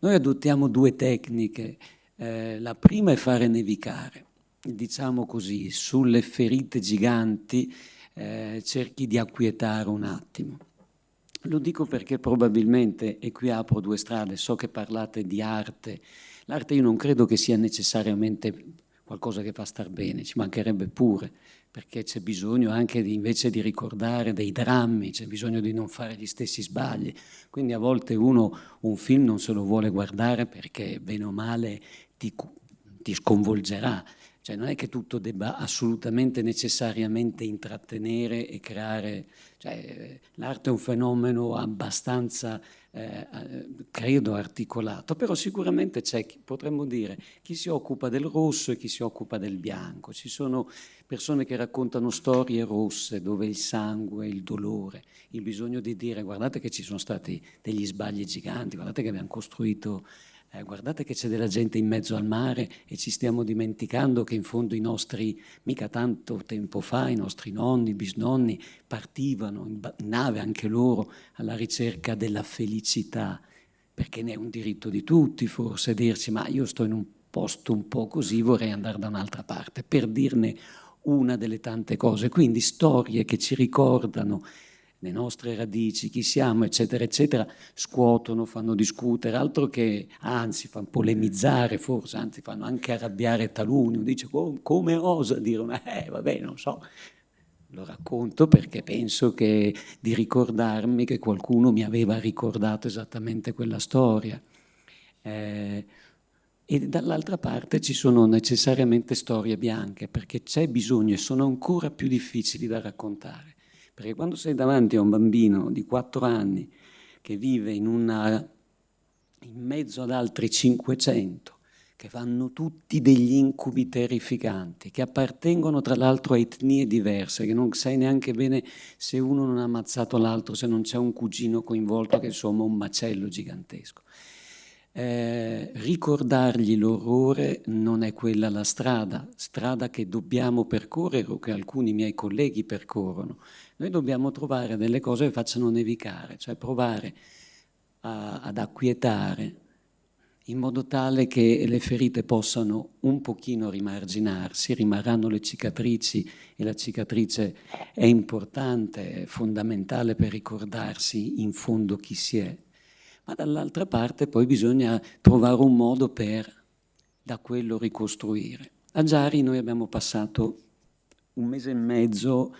Noi adottiamo 2 tecniche. La prima è fare nevicare, diciamo così, sulle ferite giganti cerchi di acquietare un attimo. Lo dico perché probabilmente, e qui apro 2 strade, so che parlate di arte. L'arte io non credo che sia necessariamente qualcosa che fa star bene, ci mancherebbe pure, perché c'è bisogno anche invece di ricordare dei drammi, c'è bisogno di non fare gli stessi sbagli. Quindi a volte uno un film non se lo vuole guardare perché bene o male ti sconvolgerà. Cioè non è che tutto debba assolutamente necessariamente intrattenere e creare, cioè, l'arte è un fenomeno abbastanza, credo, articolato, però sicuramente c'è, potremmo dire, chi si occupa del rosso e chi si occupa del bianco. Ci sono persone che raccontano storie rosse dove il sangue, il dolore, il bisogno di dire guardate che ci sono stati degli sbagli giganti, guardate che abbiamo costruito... guardate che c'è della gente in mezzo al mare e ci stiamo dimenticando che in fondo i nostri, mica tanto tempo fa, i nostri nonni, bisnonni partivano in nave anche loro alla ricerca della felicità, perché ne è un diritto di tutti forse dirci ma io sto in un posto un po' così, vorrei andare da un'altra parte, per dirne una delle tante cose. Quindi storie che ci ricordano le nostre radici, chi siamo, eccetera, eccetera, scuotono, fanno discutere, altro che, anzi, fanno polemizzare forse, anzi, fanno anche arrabbiare taluni. Uno dice, come osa dire una... vabbè, non so, lo racconto perché penso che di ricordarmi che qualcuno mi aveva ricordato esattamente quella storia. E dall'altra parte ci sono necessariamente storie bianche, perché c'è bisogno e sono ancora più difficili da raccontare. Perché quando sei davanti a un bambino di 4 anni che vive in mezzo ad altri 500, che fanno tutti degli incubi terrificanti, che appartengono tra l'altro a etnie diverse, che non sai neanche bene se uno non ha ammazzato l'altro, se non c'è un cugino coinvolto, che insomma è un macello gigantesco. Ricordargli l'orrore non è quella la strada che dobbiamo percorrere o che alcuni miei colleghi percorrono. Noi dobbiamo trovare delle cose che facciano nevicare, cioè provare ad acquietare in modo tale che le ferite possano un pochino rimarginarsi, rimarranno le cicatrici e la cicatrice è importante, è fondamentale per ricordarsi in fondo chi si è. Ma dall'altra parte poi bisogna trovare un modo per da quello ricostruire. A Giari noi abbiamo passato 1 mese e mezzo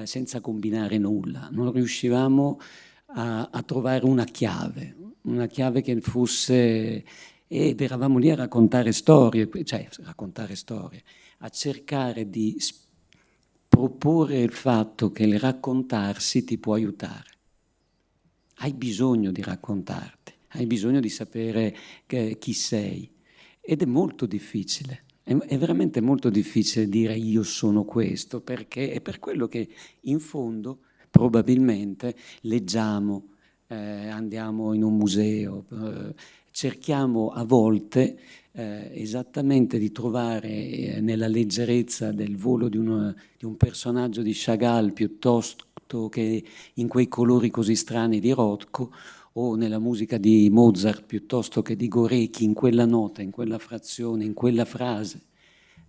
senza combinare nulla, non riuscivamo a trovare una chiave che fosse, ed eravamo lì a raccontare storie, a cercare di proporre il fatto che il raccontarsi ti può aiutare. Hai bisogno di raccontarti, hai bisogno di sapere chi sei ed è molto difficile, è veramente molto difficile dire io sono questo, perché è per quello che in fondo probabilmente leggiamo, andiamo in un museo, cerchiamo a volte esattamente di trovare nella leggerezza del volo di un personaggio di Chagall piuttosto che in quei colori così strani di Rothko o nella musica di Mozart piuttosto che di Gorecki, in quella nota, in quella frazione, in quella frase,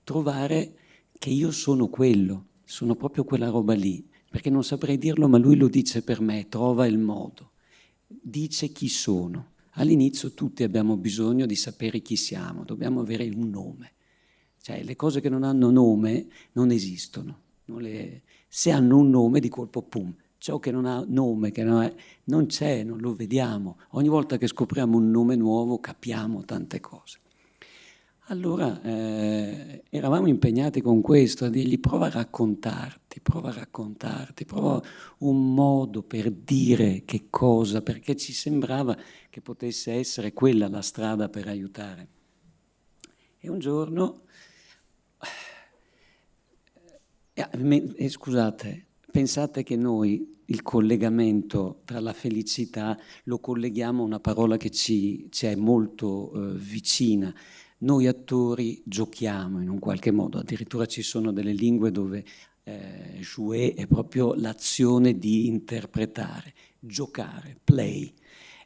trovare che io sono quello, sono proprio quella roba lì, perché non saprei dirlo ma lui lo dice per me, trova il modo, dice chi sono. All'inizio tutti abbiamo bisogno di sapere chi siamo, dobbiamo avere un nome, cioè le cose che non hanno nome non esistono, se hanno un nome di colpo pum, ciò che non ha nome, che non c'è, non lo vediamo. Ogni volta che scopriamo un nome nuovo capiamo tante cose. Allora eravamo impegnati con questo, a dirgli prova a raccontarti, prova un modo per dire che cosa, perché ci sembrava che potesse essere quella la strada per aiutare. E un giorno, scusate, pensate che noi il collegamento tra la felicità lo colleghiamo a una parola che ci è molto vicina. Noi attori giochiamo in un qualche modo, addirittura ci sono delle lingue dove jouer è proprio l'azione di interpretare, giocare, play.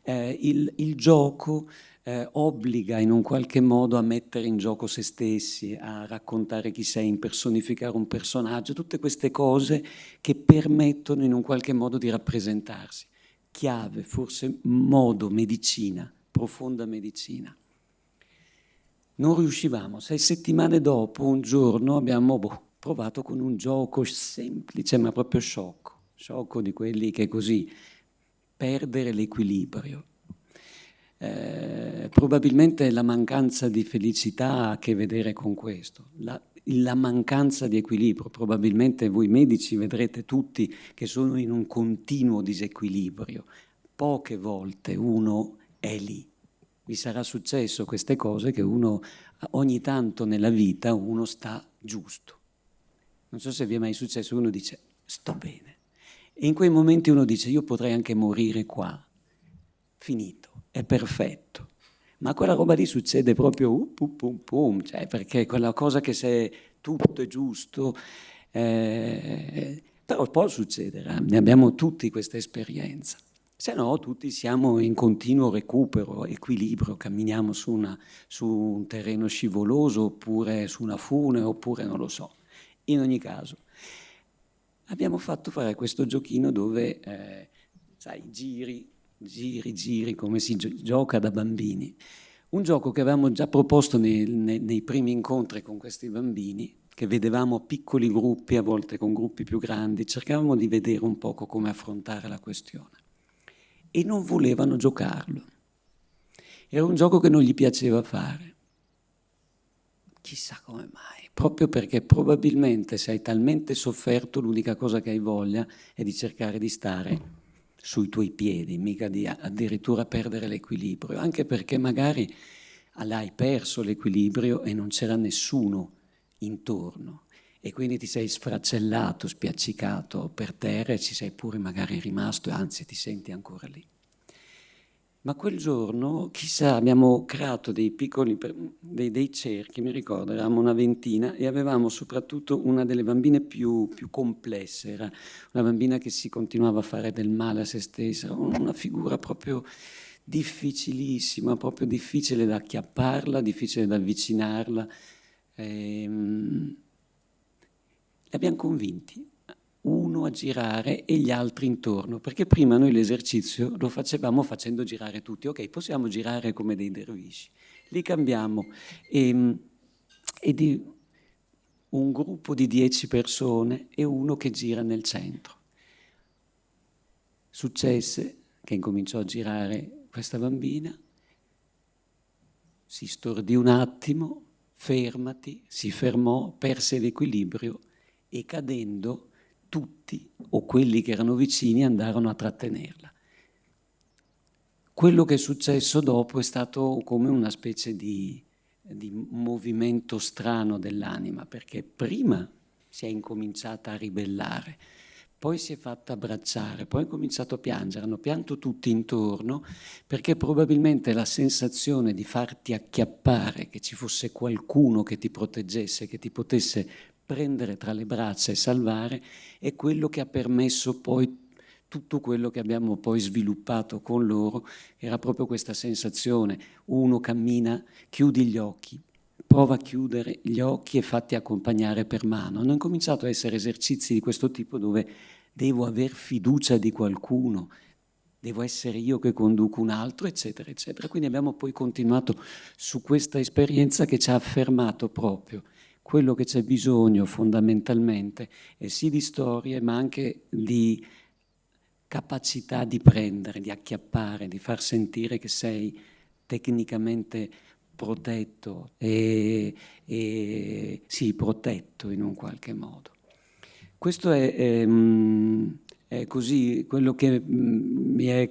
Il gioco obbliga in un qualche modo a mettere in gioco se stessi, a raccontare chi sei, impersonificare un personaggio, tutte queste cose che permettono in un qualche modo di rappresentarsi. Chiave, forse modo, medicina, profonda medicina. Non riuscivamo. 6 settimane dopo, un giorno, abbiamo provato con un gioco semplice, ma proprio sciocco di quelli che così, perdere l'equilibrio. Probabilmente la mancanza di felicità ha a che vedere con questo, la mancanza di equilibrio. Probabilmente voi medici vedrete tutti che sono in un continuo disequilibrio. Poche volte uno è lì. Vi sarà successo queste cose che uno ogni tanto nella vita uno sta giusto. Non so se vi è mai successo, uno dice sto bene. E in quei momenti uno dice io potrei anche morire qua. Finito, è perfetto. Ma quella roba lì succede proprio cioè perché quella cosa che se tutto è giusto, però può succedere, ne abbiamo tutti questa esperienza. Se no tutti siamo in continuo recupero, equilibrio, camminiamo su un terreno scivoloso oppure su una fune oppure non lo so. In ogni caso abbiamo fatto fare questo giochino dove, sai, giri come si gioca da bambini. Un gioco che avevamo già proposto nei primi incontri con questi bambini, che vedevamo piccoli gruppi, a volte con gruppi più grandi, cercavamo di vedere un poco come affrontare la questione. E non volevano giocarlo. Era un gioco che non gli piaceva fare. Chissà come mai, proprio perché probabilmente se hai talmente sofferto l'unica cosa che hai voglia è di cercare di stare sui tuoi piedi, mica di addirittura perdere l'equilibrio, anche perché magari l'hai perso l'equilibrio e non c'era nessuno intorno e quindi ti sei sfracellato, spiaccicato per terra e ci sei pure magari rimasto e anzi ti senti ancora lì. Ma quel giorno, chissà, abbiamo creato dei piccoli, dei cerchi, mi ricordo, eravamo una ventina e avevamo soprattutto una delle bambine più complesse, era una bambina che si continuava a fare del male a se stessa, una figura proprio difficilissima, proprio difficile da acchiapparla, difficile da avvicinarla. Li abbiamo convinti, uno a girare e gli altri intorno, perché prima noi l'esercizio lo facevamo facendo girare tutti. Ok, possiamo girare come dei dervisci. Li cambiamo e di un gruppo di 10 persone e uno che gira nel centro. Successe che incominciò a girare questa bambina, si stordì un attimo, fermati, si fermò, perse l'equilibrio e cadendo tutti o quelli che erano vicini andarono a trattenerla. Quello che è successo dopo è stato come una specie di movimento strano dell'anima, perché prima si è incominciata a ribellare, poi si è fatta abbracciare, poi ha cominciato a piangere, hanno pianto tutti intorno perché probabilmente la sensazione di farti acchiappare, che ci fosse qualcuno che ti proteggesse, che ti potesse prendere tra le braccia e salvare, è quello che ha permesso poi tutto quello che abbiamo poi sviluppato con loro, era proprio questa sensazione. Uno cammina, chiudi gli occhi, prova a chiudere gli occhi e fatti accompagnare per mano. Hanno incominciato a essere esercizi di questo tipo dove devo aver fiducia di qualcuno, devo essere io che conduco un altro, eccetera, eccetera. Quindi abbiamo poi continuato su questa esperienza che ci ha affermato proprio quello che c'è bisogno fondamentalmente è sì di storie, ma anche di capacità di prendere, di acchiappare, di far sentire che sei tecnicamente protetto e sì, protetto in un qualche modo. Questo è così quello che mi è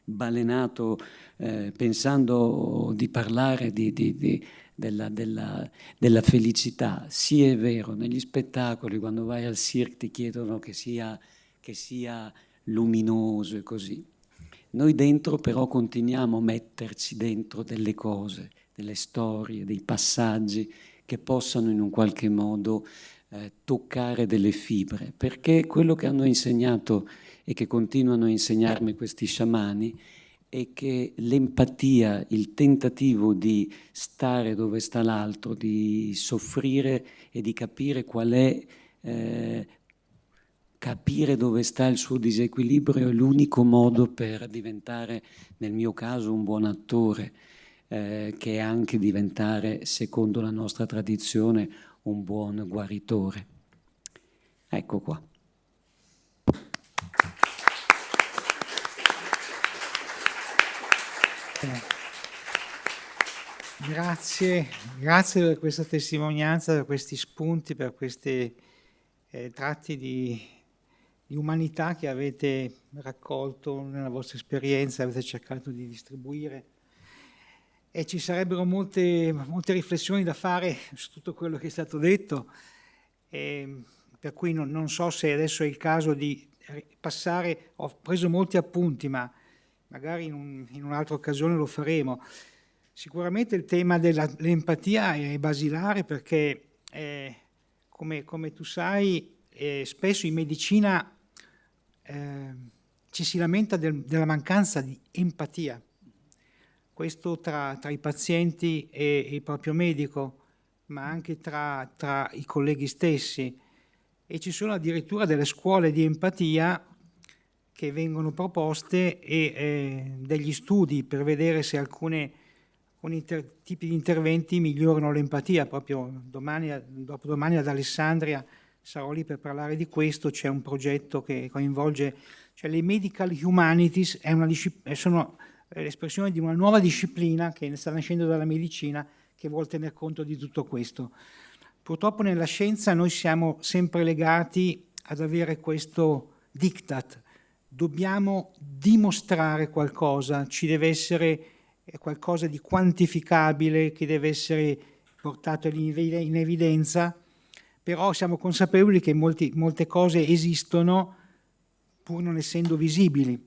balenato pensando di parlare della felicità. Sì, è vero, negli spettacoli, quando vai al circo ti chiedono che sia luminoso e così. Noi dentro però continuiamo a metterci dentro delle cose, delle storie, dei passaggi che possano in un qualche modo toccare delle fibre, perché quello che hanno insegnato e che continuano a insegnarmi questi sciamani è che l'empatia, il tentativo di stare dove sta l'altro, di soffrire e di capire qual è, capire dove sta il suo disequilibrio è l'unico modo per diventare, nel mio caso, un buon attore, che è anche diventare, secondo la nostra tradizione, un buon guaritore. Ecco qua. Grazie per questa testimonianza, per questi spunti, per questi tratti di umanità che avete raccolto nella vostra esperienza, avete cercato di distribuire. E ci sarebbero molte riflessioni da fare su tutto quello che è stato detto, per cui non so se adesso è il caso di passare. Ho preso molti appunti, ma magari in un'altra occasione lo faremo. Sicuramente il tema dell'empatia è basilare perché, come tu sai, spesso in medicina ci si lamenta della mancanza di empatia. Questo tra i pazienti e il proprio medico, ma anche tra i colleghi stessi. E ci sono addirittura delle scuole di empatia che vengono proposte e degli studi per vedere se alcuni tipi di interventi migliorano l'empatia. Proprio dopodomani ad Alessandria sarò lì per parlare di questo. C'è un progetto che coinvolge, cioè le medical humanities, sono l'espressione di una nuova disciplina che sta nascendo dalla medicina, che vuol tener conto di tutto questo. Purtroppo nella scienza noi siamo sempre legati ad avere questo diktat. Dobbiamo dimostrare qualcosa, ci deve essere qualcosa di quantificabile che deve essere portato in evidenza, però siamo consapevoli che molte cose esistono pur non essendo visibili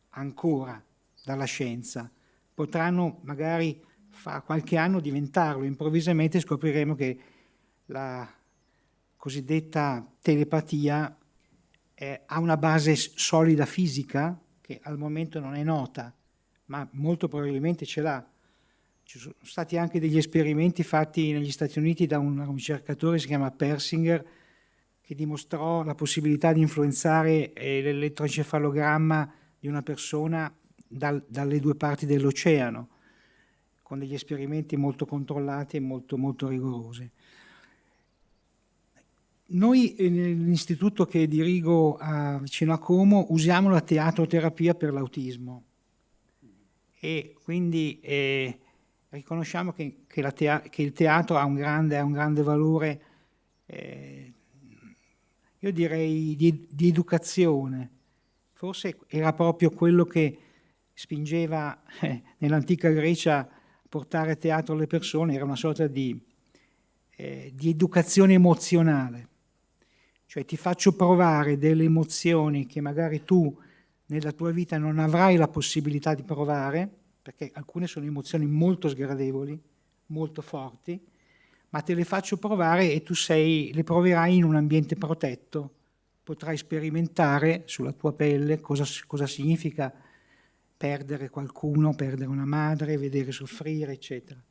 ancora dalla scienza. Potranno magari fra qualche anno diventarlo, improvvisamente scopriremo che la cosiddetta telepatia ha una base solida fisica che al momento non è nota, ma molto probabilmente ce l'ha. Ci sono stati anche degli esperimenti fatti negli Stati Uniti da un ricercatore che si chiama Persinger, che dimostrò la possibilità di influenzare l'elettroencefalogramma di una persona dalle due parti dell'oceano, con degli esperimenti molto controllati e molto, molto rigorosi. Noi nell'istituto che dirigo vicino a Como usiamo la teatroterapia per l'autismo e quindi riconosciamo che il teatro ha un grande valore, io direi di educazione. Forse era proprio quello che spingeva nell'antica Grecia a portare a teatro le persone, era una sorta di educazione emozionale. Cioè ti faccio provare delle emozioni che magari tu nella tua vita non avrai la possibilità di provare, perché alcune sono emozioni molto sgradevoli, molto forti, ma te le faccio provare e tu le proverai in un ambiente protetto. Potrai sperimentare sulla tua pelle cosa significa perdere qualcuno, perdere una madre, vedere soffrire, eccetera.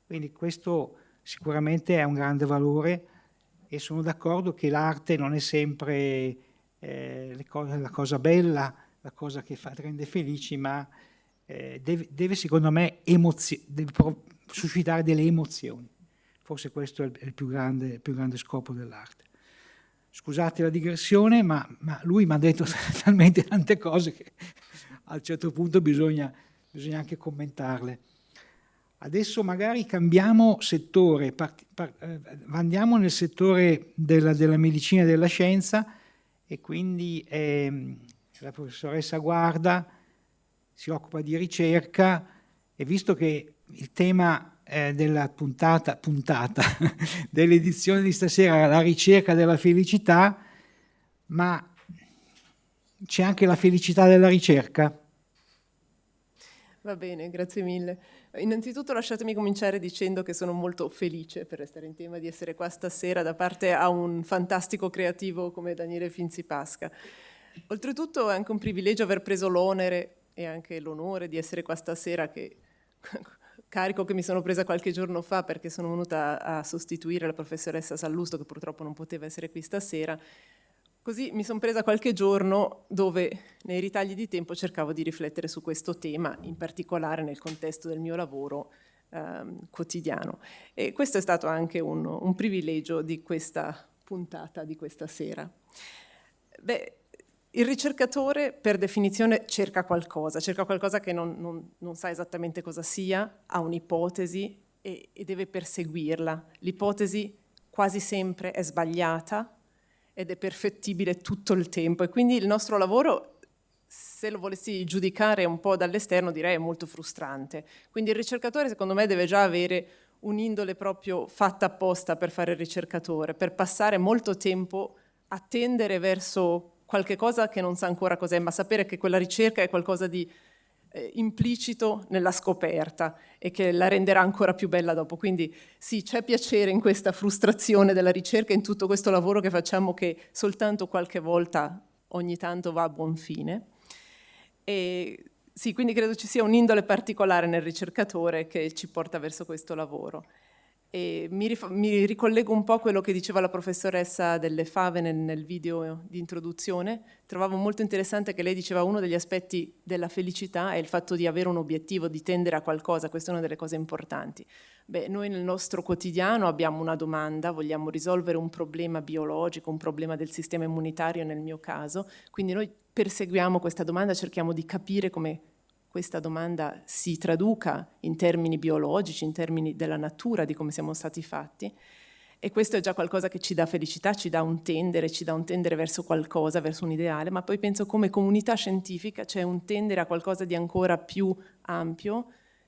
Quindi questo sicuramente è un grande valore e sono d'accordo che l'arte non è sempre la cosa bella, la cosa che rende felici, ma deve secondo me suscitare delle emozioni. Forse questo è il più grande scopo dell'arte. Scusate la digressione, ma lui mi ha detto talmente tante cose che a un certo punto bisogna anche commentarle. Adesso magari cambiamo settore, andiamo nel settore della medicina e della scienza, e quindi la professoressa Guarda si occupa di ricerca, e visto che il tema della puntata dell'edizione di stasera è la ricerca della felicità, ma c'è anche la felicità della ricerca? Va bene, grazie mille. Innanzitutto lasciatemi cominciare dicendo che sono molto felice, per restare in tema, di essere qua stasera da parte a un fantastico creativo come Daniele Finzi-Pasca. Oltretutto è anche un privilegio aver preso l'onere e anche l'onore di essere qua stasera, che carico che mi sono presa qualche giorno fa perché sono venuta a sostituire la professoressa Sallusto, che purtroppo non poteva essere qui stasera. Così mi sono presa qualche giorno dove nei ritagli di tempo cercavo di riflettere su questo tema, in particolare nel contesto del mio lavoro quotidiano. E questo è stato anche un privilegio di questa puntata, di questa sera. Beh, il ricercatore per definizione cerca qualcosa che non sa esattamente cosa sia, ha un'ipotesi e deve perseguirla. L'ipotesi quasi sempre è sbagliata ed è perfettibile tutto il tempo, e quindi il nostro lavoro, se lo volessi giudicare un po' dall'esterno, direi è molto frustrante. Quindi il ricercatore, secondo me, deve già avere un'indole proprio fatta apposta per fare il ricercatore, per passare molto tempo a tendere verso qualche cosa che non sa ancora cos'è, ma sapere che quella ricerca è qualcosa di implicito nella scoperta e che la renderà ancora più bella dopo. Quindi sì, c'è piacere in questa frustrazione della ricerca, in tutto questo lavoro che facciamo, che soltanto qualche volta, ogni tanto, va a buon fine. E sì, quindi credo ci sia un'indole particolare nel ricercatore che ci porta verso questo lavoro. E mi ricollego un po' a quello che diceva la professoressa Delle Fave nel video di introduzione. Trovavo molto interessante che lei diceva uno degli aspetti della felicità è il fatto di avere un obiettivo, di tendere a qualcosa. Questa è una delle cose importanti. Beh, noi nel nostro quotidiano abbiamo una domanda, vogliamo risolvere un problema biologico, un problema del sistema immunitario nel mio caso, quindi noi perseguiamo questa domanda, cerchiamo di capire come questa domanda si traduca in termini biologici, in termini della natura, di come siamo stati fatti, e questo è già qualcosa che ci dà felicità, ci dà un tendere verso qualcosa, verso un ideale, ma poi penso come comunità scientifica c'è un tendere a qualcosa di ancora più ampio,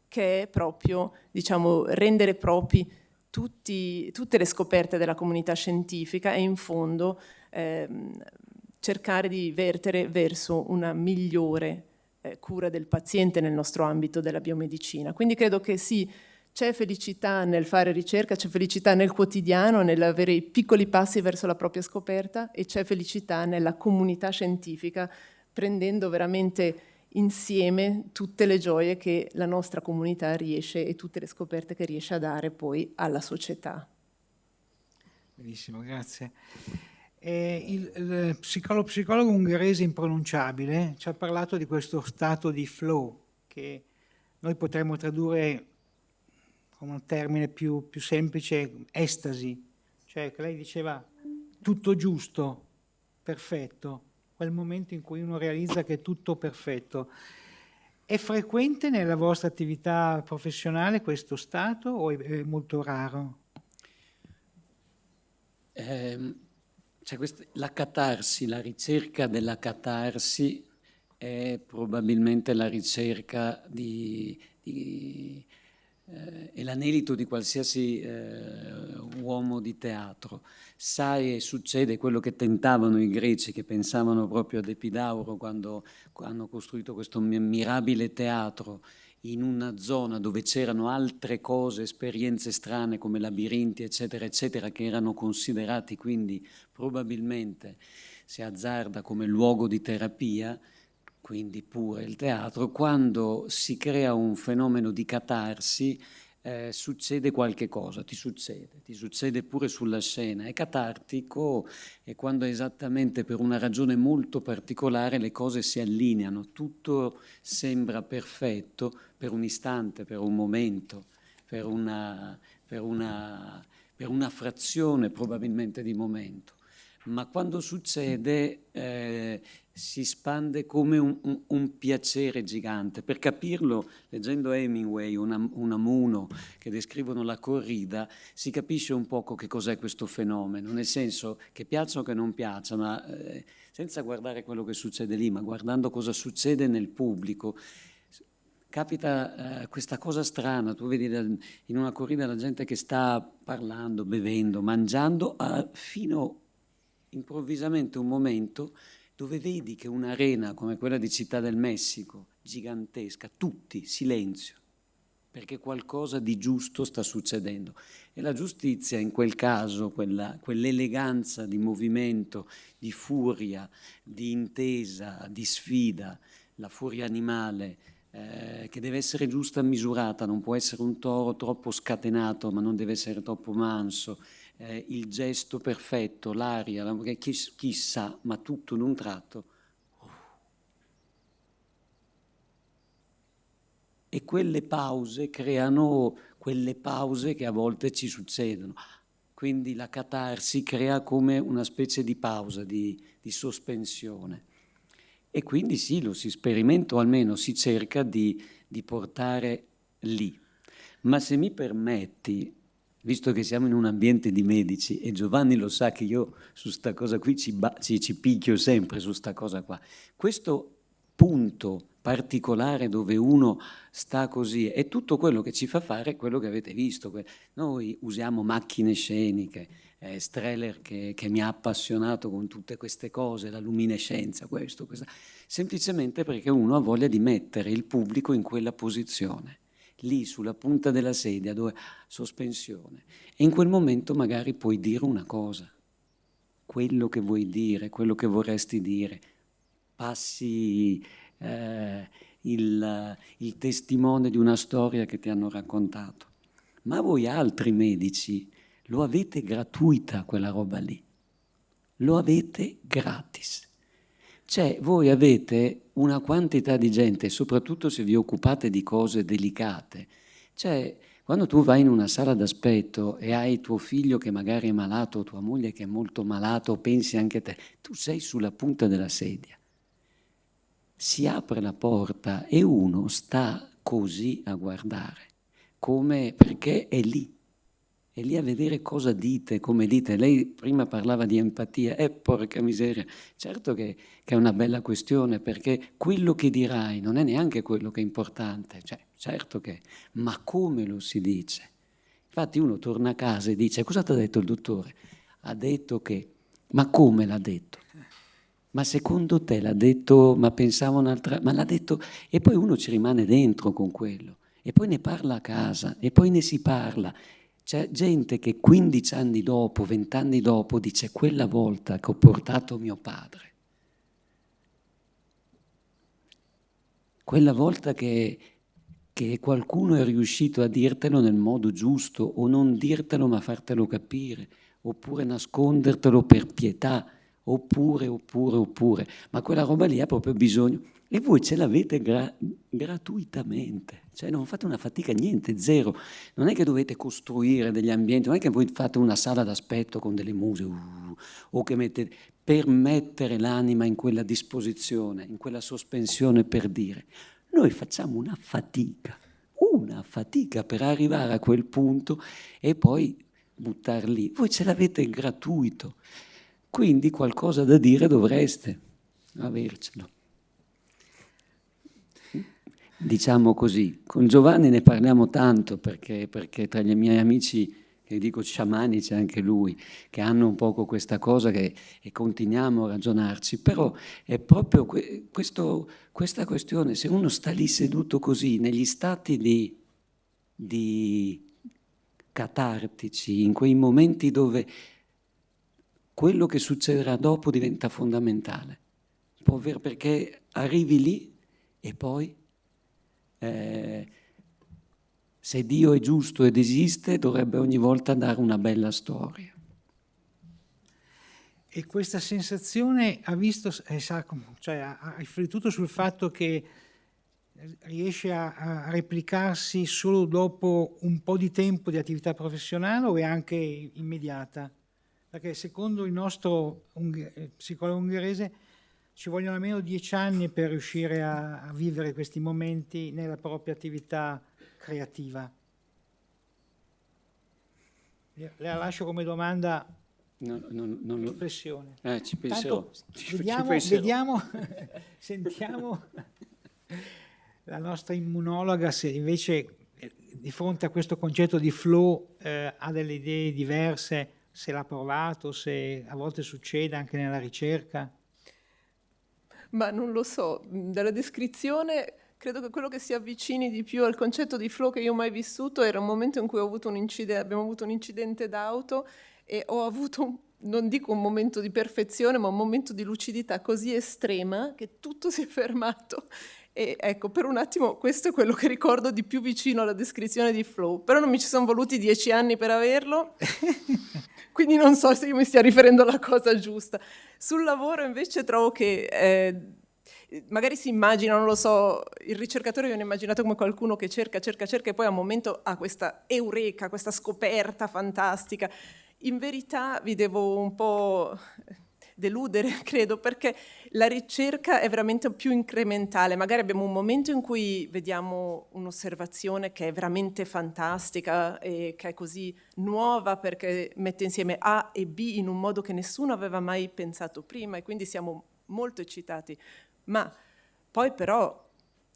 che è proprio, diciamo, rendere propri tutte le scoperte della comunità scientifica e in fondo cercare di vertere verso una migliore cura del paziente nel nostro ambito della biomedicina. Quindi credo che sì, c'è felicità nel fare ricerca, c'è felicità nel quotidiano, nell'avere i piccoli passi verso la propria scoperta, e c'è felicità nella comunità scientifica, prendendo veramente insieme tutte le gioie che la nostra comunità riesce e tutte le scoperte che riesce a dare poi alla società. Benissimo, grazie. Il psicologo ungherese impronunciabile ci ha parlato di questo stato di flow, che noi potremmo tradurre con un termine più semplice, estasi, cioè che lei diceva tutto giusto, perfetto, quel momento in cui uno realizza che è tutto perfetto. È frequente nella vostra attività professionale questo stato o è molto raro? La catarsi, la ricerca della catarsi è probabilmente la ricerca è l'anelito di qualsiasi uomo di teatro. Sa e succede quello che tentavano i greci, che pensavano proprio ad Epidauro quando hanno costruito questo mirabile teatro in una zona dove c'erano altre cose, esperienze strane come labirinti, eccetera, eccetera, che erano considerati quindi probabilmente, si azzarda, come luogo di terapia, quindi pure il teatro. Quando si crea un fenomeno di catarsi, succede qualche cosa, ti succede pure sulla scena. È catartico e quando esattamente per una ragione molto particolare le cose si allineano, tutto sembra perfetto per un istante, per un momento, per una frazione probabilmente di momento. Ma quando succede si spande come un piacere gigante. Per capirlo, leggendo Hemingway, Unamuno, che descrivono la corrida, si capisce un poco che cos'è questo fenomeno, nel senso che piaccia o che non piaccia, ma senza guardare quello che succede lì, ma guardando cosa succede nel pubblico. Capita questa cosa strana, tu vedi in una corrida la gente che sta parlando, bevendo, mangiando, fino improvvisamente un momento dove vedi che un'arena come quella di Città del Messico, gigantesca, tutti, silenzio, perché qualcosa di giusto sta succedendo. E la giustizia in quel caso, quell'eleganza di movimento, di furia, di intesa, di sfida, la furia animale, che deve essere giusta e misurata, non può essere un toro troppo scatenato, ma non deve essere troppo manso, il gesto perfetto, l'aria, chissà, ma tutto in un tratto. E quelle pause creano quelle pause che a volte ci succedono. Quindi la catarsi crea come una specie di pausa, di sospensione. E quindi sì, lo si sperimenta, o almeno si cerca di portare lì. Ma se mi permetti, visto che siamo in un ambiente di medici, e Giovanni lo sa che io su sta cosa qui ci picchio sempre su sta cosa qua, questo punto particolare dove uno sta così è tutto quello che ci fa fare quello che avete visto. Noi usiamo macchine sceniche, Strehler che mi ha appassionato con tutte queste cose, la luminescenza, questa, semplicemente perché uno ha voglia di mettere il pubblico in quella posizione, lì sulla punta della sedia, dove sospensione, e in quel momento magari puoi dire una cosa, quello che vuoi dire, quello che vorresti dire, passi il testimone di una storia che ti hanno raccontato. Ma voi altri medici lo avete gratuita quella roba lì, lo avete gratis. Cioè voi avete una quantità di gente, soprattutto se vi occupate di cose delicate. Cioè quando tu vai in una sala d'aspetto e hai tuo figlio che magari è malato o tua moglie che è molto malata o pensi anche a te, tu sei sulla punta della sedia. Si apre la porta e uno sta così a guardare, come perché è lì a vedere cosa dite, come dite. Lei prima parlava di empatia, porca miseria, certo che è una bella questione, perché quello che dirai non è neanche quello che è importante, cioè, certo che, ma come lo si dice? Infatti uno torna a casa e dice, cosa ti ha detto il dottore? Ha detto che, ma come l'ha detto? Ma secondo te l'ha detto, ma pensavo un'altra, ma l'ha detto, e poi uno ci rimane dentro con quello, e poi ne parla a casa, e poi ne si parla. C'è gente che 15 anni dopo, 20 anni dopo, dice quella volta che ho portato mio padre, quella volta che qualcuno è riuscito a dirtelo nel modo giusto, o non dirtelo ma fartelo capire, oppure nascondertelo per pietà, oppure, ma quella roba lì ha proprio bisogno, e voi ce l'avete gratuitamente, cioè non fate una fatica, niente, zero, non è che dovete costruire degli ambienti, non è che voi fate una sala d'aspetto con delle muse, o che mettete, per mettere l'anima in quella disposizione, in quella sospensione per dire, noi facciamo una fatica per arrivare a quel punto e poi buttarli, voi ce l'avete gratuito. Quindi qualcosa da dire dovreste avercelo. Diciamo così, con Giovanni ne parliamo tanto perché tra gli miei amici, che dico sciamani, c'è anche lui, che hanno un poco questa cosa e continuiamo a ragionarci, però è proprio questa questione, se uno sta lì seduto così, negli stati di catartici, in quei momenti dove quello che succederà dopo diventa fondamentale, perché arrivi lì e poi se Dio è giusto ed esiste dovrebbe ogni volta dare una bella storia. E questa sensazione ha riflettuto sul fatto che riesce a replicarsi solo dopo un po' di tempo di attività professionale o è anche immediata? Perché secondo il nostro psicologo ungherese ci vogliono almeno 10 anni per riuscire a vivere questi momenti nella propria attività creativa. La lascio come domanda, Non lo... riflessione. Ci penserò. Tanto Ci vediamo, penserò. sentiamo la nostra immunologa se invece di fronte a questo concetto di flow ha delle idee diverse, se l'ha provato, se a volte succede anche nella ricerca. Ma non lo so, dalla descrizione credo che quello che si avvicini di più al concetto di flow che io ho mai vissuto era un momento in cui abbiamo avuto un incidente d'auto e ho avuto, non dico un momento di perfezione, ma un momento di lucidità così estrema che tutto si è fermato. E ecco, per un attimo questo è quello che ricordo di più vicino alla descrizione di flow, però non mi ci sono voluti 10 anni per averlo, quindi non so se io mi stia riferendo alla cosa giusta. Sul lavoro invece trovo che magari si immagina, non lo so, il ricercatore viene immaginato come qualcuno che cerca e poi a un momento ha questa eureka, questa scoperta fantastica. In verità vi devo un po' deludere, credo, perché la ricerca è veramente più incrementale. Magari abbiamo un momento in cui vediamo un'osservazione che è veramente fantastica e che è così nuova perché mette insieme A e B in un modo che nessuno aveva mai pensato prima e quindi siamo molto eccitati. Ma poi però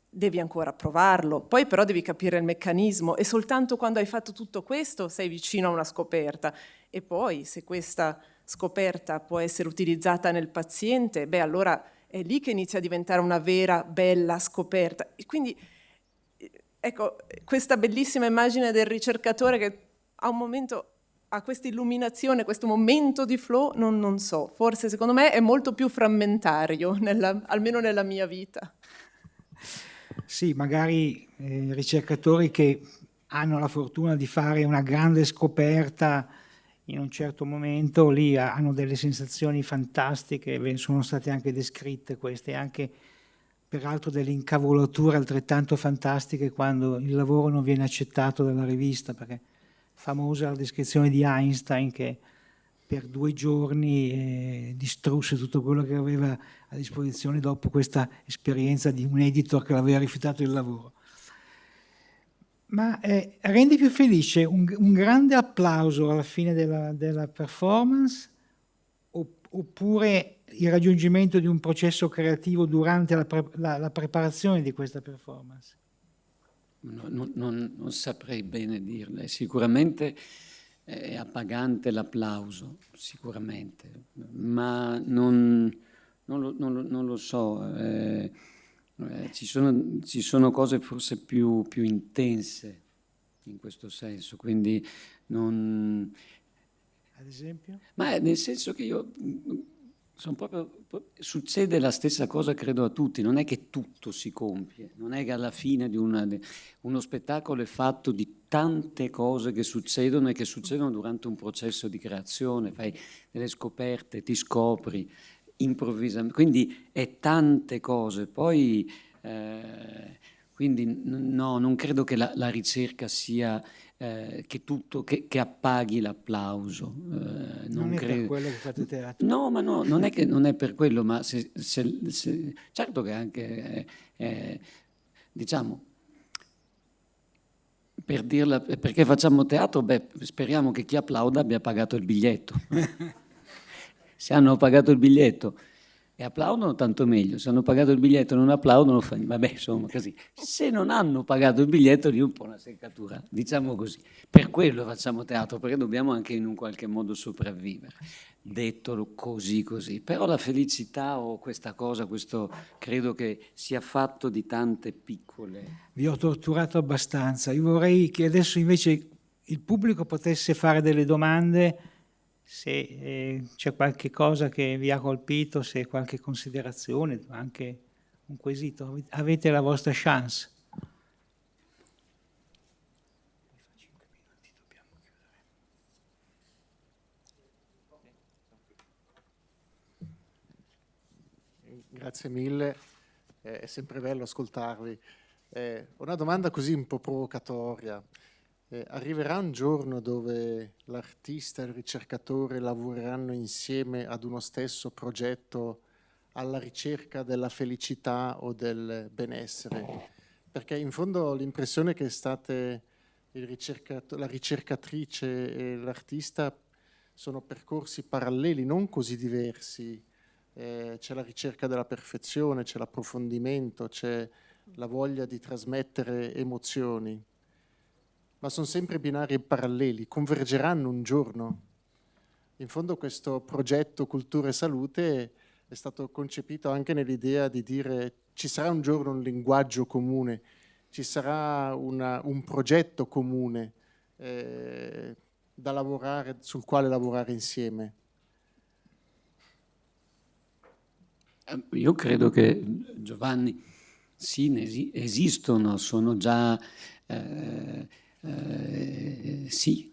devi ancora provarlo, poi però devi capire il meccanismo e soltanto quando hai fatto tutto questo sei vicino a una scoperta. E poi se questa scoperta può essere utilizzata nel paziente, beh allora è lì che inizia a diventare una vera, bella scoperta. E quindi, ecco, questa bellissima immagine del ricercatore che a un momento ha questa illuminazione, questo momento di flow, non so, forse secondo me è molto più frammentario, almeno nella mia vita. Sì, magari ricercatori che hanno la fortuna di fare una grande scoperta in un certo momento, lì hanno delle sensazioni fantastiche, sono state anche descritte queste, anche peraltro delle incavolature altrettanto fantastiche quando il lavoro non viene accettato dalla rivista, perché famosa la descrizione di Einstein che per 2 giorni distrusse tutto quello che aveva a disposizione dopo questa esperienza di un editor che l'aveva rifiutato il lavoro. Ma rende più felice un grande applauso alla fine della performance oppure il raggiungimento di un processo creativo durante la preparazione di questa performance? Non saprei bene dirle. Sicuramente è appagante l'applauso, sicuramente, ma non lo so. Ci sono cose forse più intense in questo senso, quindi non... Ad esempio? Ma nel senso che io sono succede la stessa cosa credo a tutti, non è che tutto si compie, non è che alla fine di uno spettacolo è fatto di tante cose che succedono e che succedono durante un processo di creazione, fai delle scoperte, ti scopri improvvisamente, quindi è tante cose, poi quindi no, non credo che la ricerca sia che appaghi l'applauso. Non è credo. per quello che fate teatro? No, ma no, non è che non è per quello, ma certo che anche, diciamo, per dirla, perché facciamo teatro, beh, speriamo che chi applauda abbia pagato il biglietto. Se hanno pagato il biglietto e applaudono, tanto meglio. Se hanno pagato il biglietto e non applaudono, vabbè, insomma, così. Se non hanno pagato il biglietto, lì è un po' una seccatura, diciamo così. Per quello facciamo teatro, perché dobbiamo anche in un qualche modo sopravvivere. Detto così. Però la felicità o questa cosa, questo credo che sia fatto di tante piccole... Vi ho torturato abbastanza. Io vorrei che adesso invece il pubblico potesse fare delle domande, se c'è qualche cosa che vi ha colpito, se qualche considerazione, anche un quesito. Avete la vostra chance. Grazie mille, è sempre bello ascoltarvi. Una domanda così un po' provocatoria. Arriverà un giorno dove l'artista e il ricercatore lavoreranno insieme ad uno stesso progetto alla ricerca della felicità o del benessere, perché in fondo l'impressione che state la ricercatrice e l'artista sono percorsi paralleli, non così diversi. C'è la ricerca della perfezione, c'è l'approfondimento, c'è la voglia di trasmettere emozioni, ma sono sempre binari paralleli, convergeranno un giorno. In fondo questo progetto Cultura e Salute è stato concepito anche nell'idea di dire ci sarà un giorno un linguaggio comune, ci sarà un progetto comune da lavorare, sul quale lavorare insieme. Io credo che, Giovanni, sì, esistono, sono già, sì,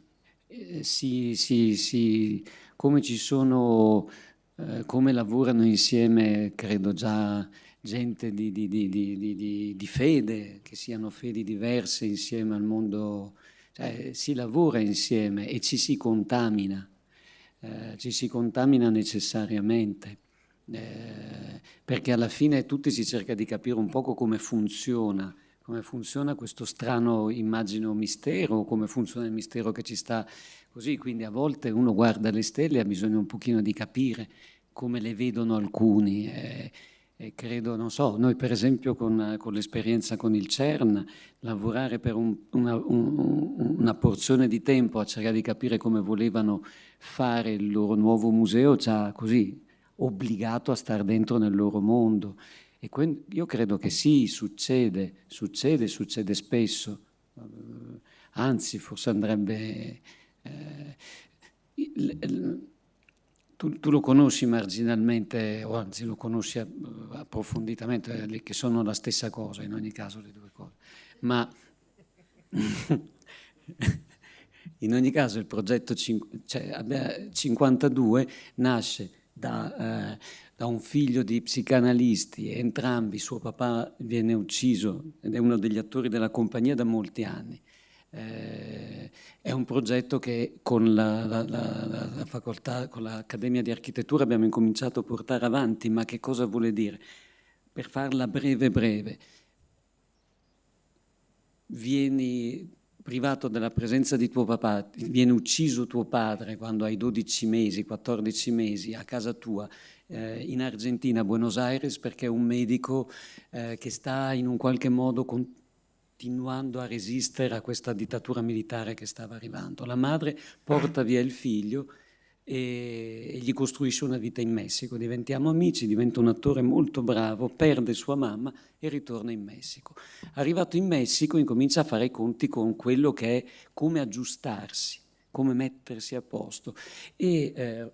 come ci sono, come lavorano insieme, credo già gente di fede, che siano fedi diverse insieme al mondo, cioè si lavora insieme e ci si contamina necessariamente. Perché alla fine tutti si cerca di capire un poco come funziona questo strano, immagino, mistero, come funziona il mistero che ci sta così, quindi a volte uno guarda le stelle e ha bisogno un pochino di capire come le vedono alcuni, e credo, non so, noi per esempio con l'esperienza con il CERN, lavorare per una porzione di tempo a cercare di capire come volevano fare il loro nuovo museo ci ha così obbligato a stare dentro nel loro mondo. E io credo che sì, succede spesso, anzi forse andrebbe... Tu lo conosci marginalmente, o anzi lo conosci approfonditamente, che sono la stessa cosa in ogni caso le due cose, ma in ogni caso il progetto 52 nasce da un figlio di psicanalisti, entrambi, suo papà viene ucciso ed è uno degli attori della compagnia da molti anni. È un progetto che con la facoltà, con l'Accademia di Architettura abbiamo incominciato a portare avanti, ma che cosa vuole dire? Per farla breve, vieni privato della presenza di tuo papà, viene ucciso tuo padre quando hai 12 mesi, 14 mesi a casa tua in Argentina, a Buenos Aires, perché è un medico che sta in un qualche modo continuando a resistere a questa dittatura militare che stava arrivando. La madre porta via il figlio e gli costruisce una vita in Messico. Diventiamo amici, diventa un attore molto bravo, perde sua mamma e ritorna in Messico. Arrivato in Messico incomincia a fare i conti con quello che è come aggiustarsi, come mettersi a posto. E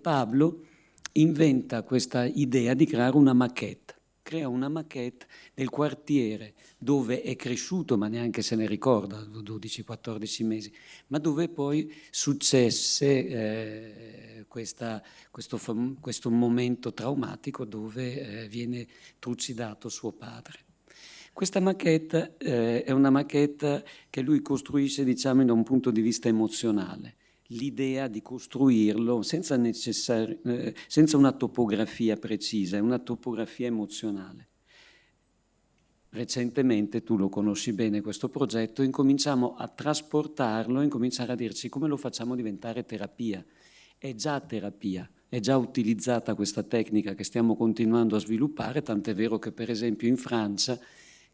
Pablo inventa questa idea di creare una maquette. Crea una maquette del quartiere dove è cresciuto, ma neanche se ne ricorda, 12-14 mesi, ma dove poi successe questo momento traumatico dove viene trucidato suo padre. Questa maquette è una maquette che lui costruisce, diciamo, da un punto di vista emozionale. L'idea di costruirlo senza una topografia precisa, è una topografia emozionale. Recentemente, tu lo conosci bene questo progetto, incominciamo a trasportarlo, incominciare a dirci come lo facciamo diventare terapia. È già terapia, è già utilizzata questa tecnica che stiamo continuando a sviluppare, tant'è vero che per esempio in Francia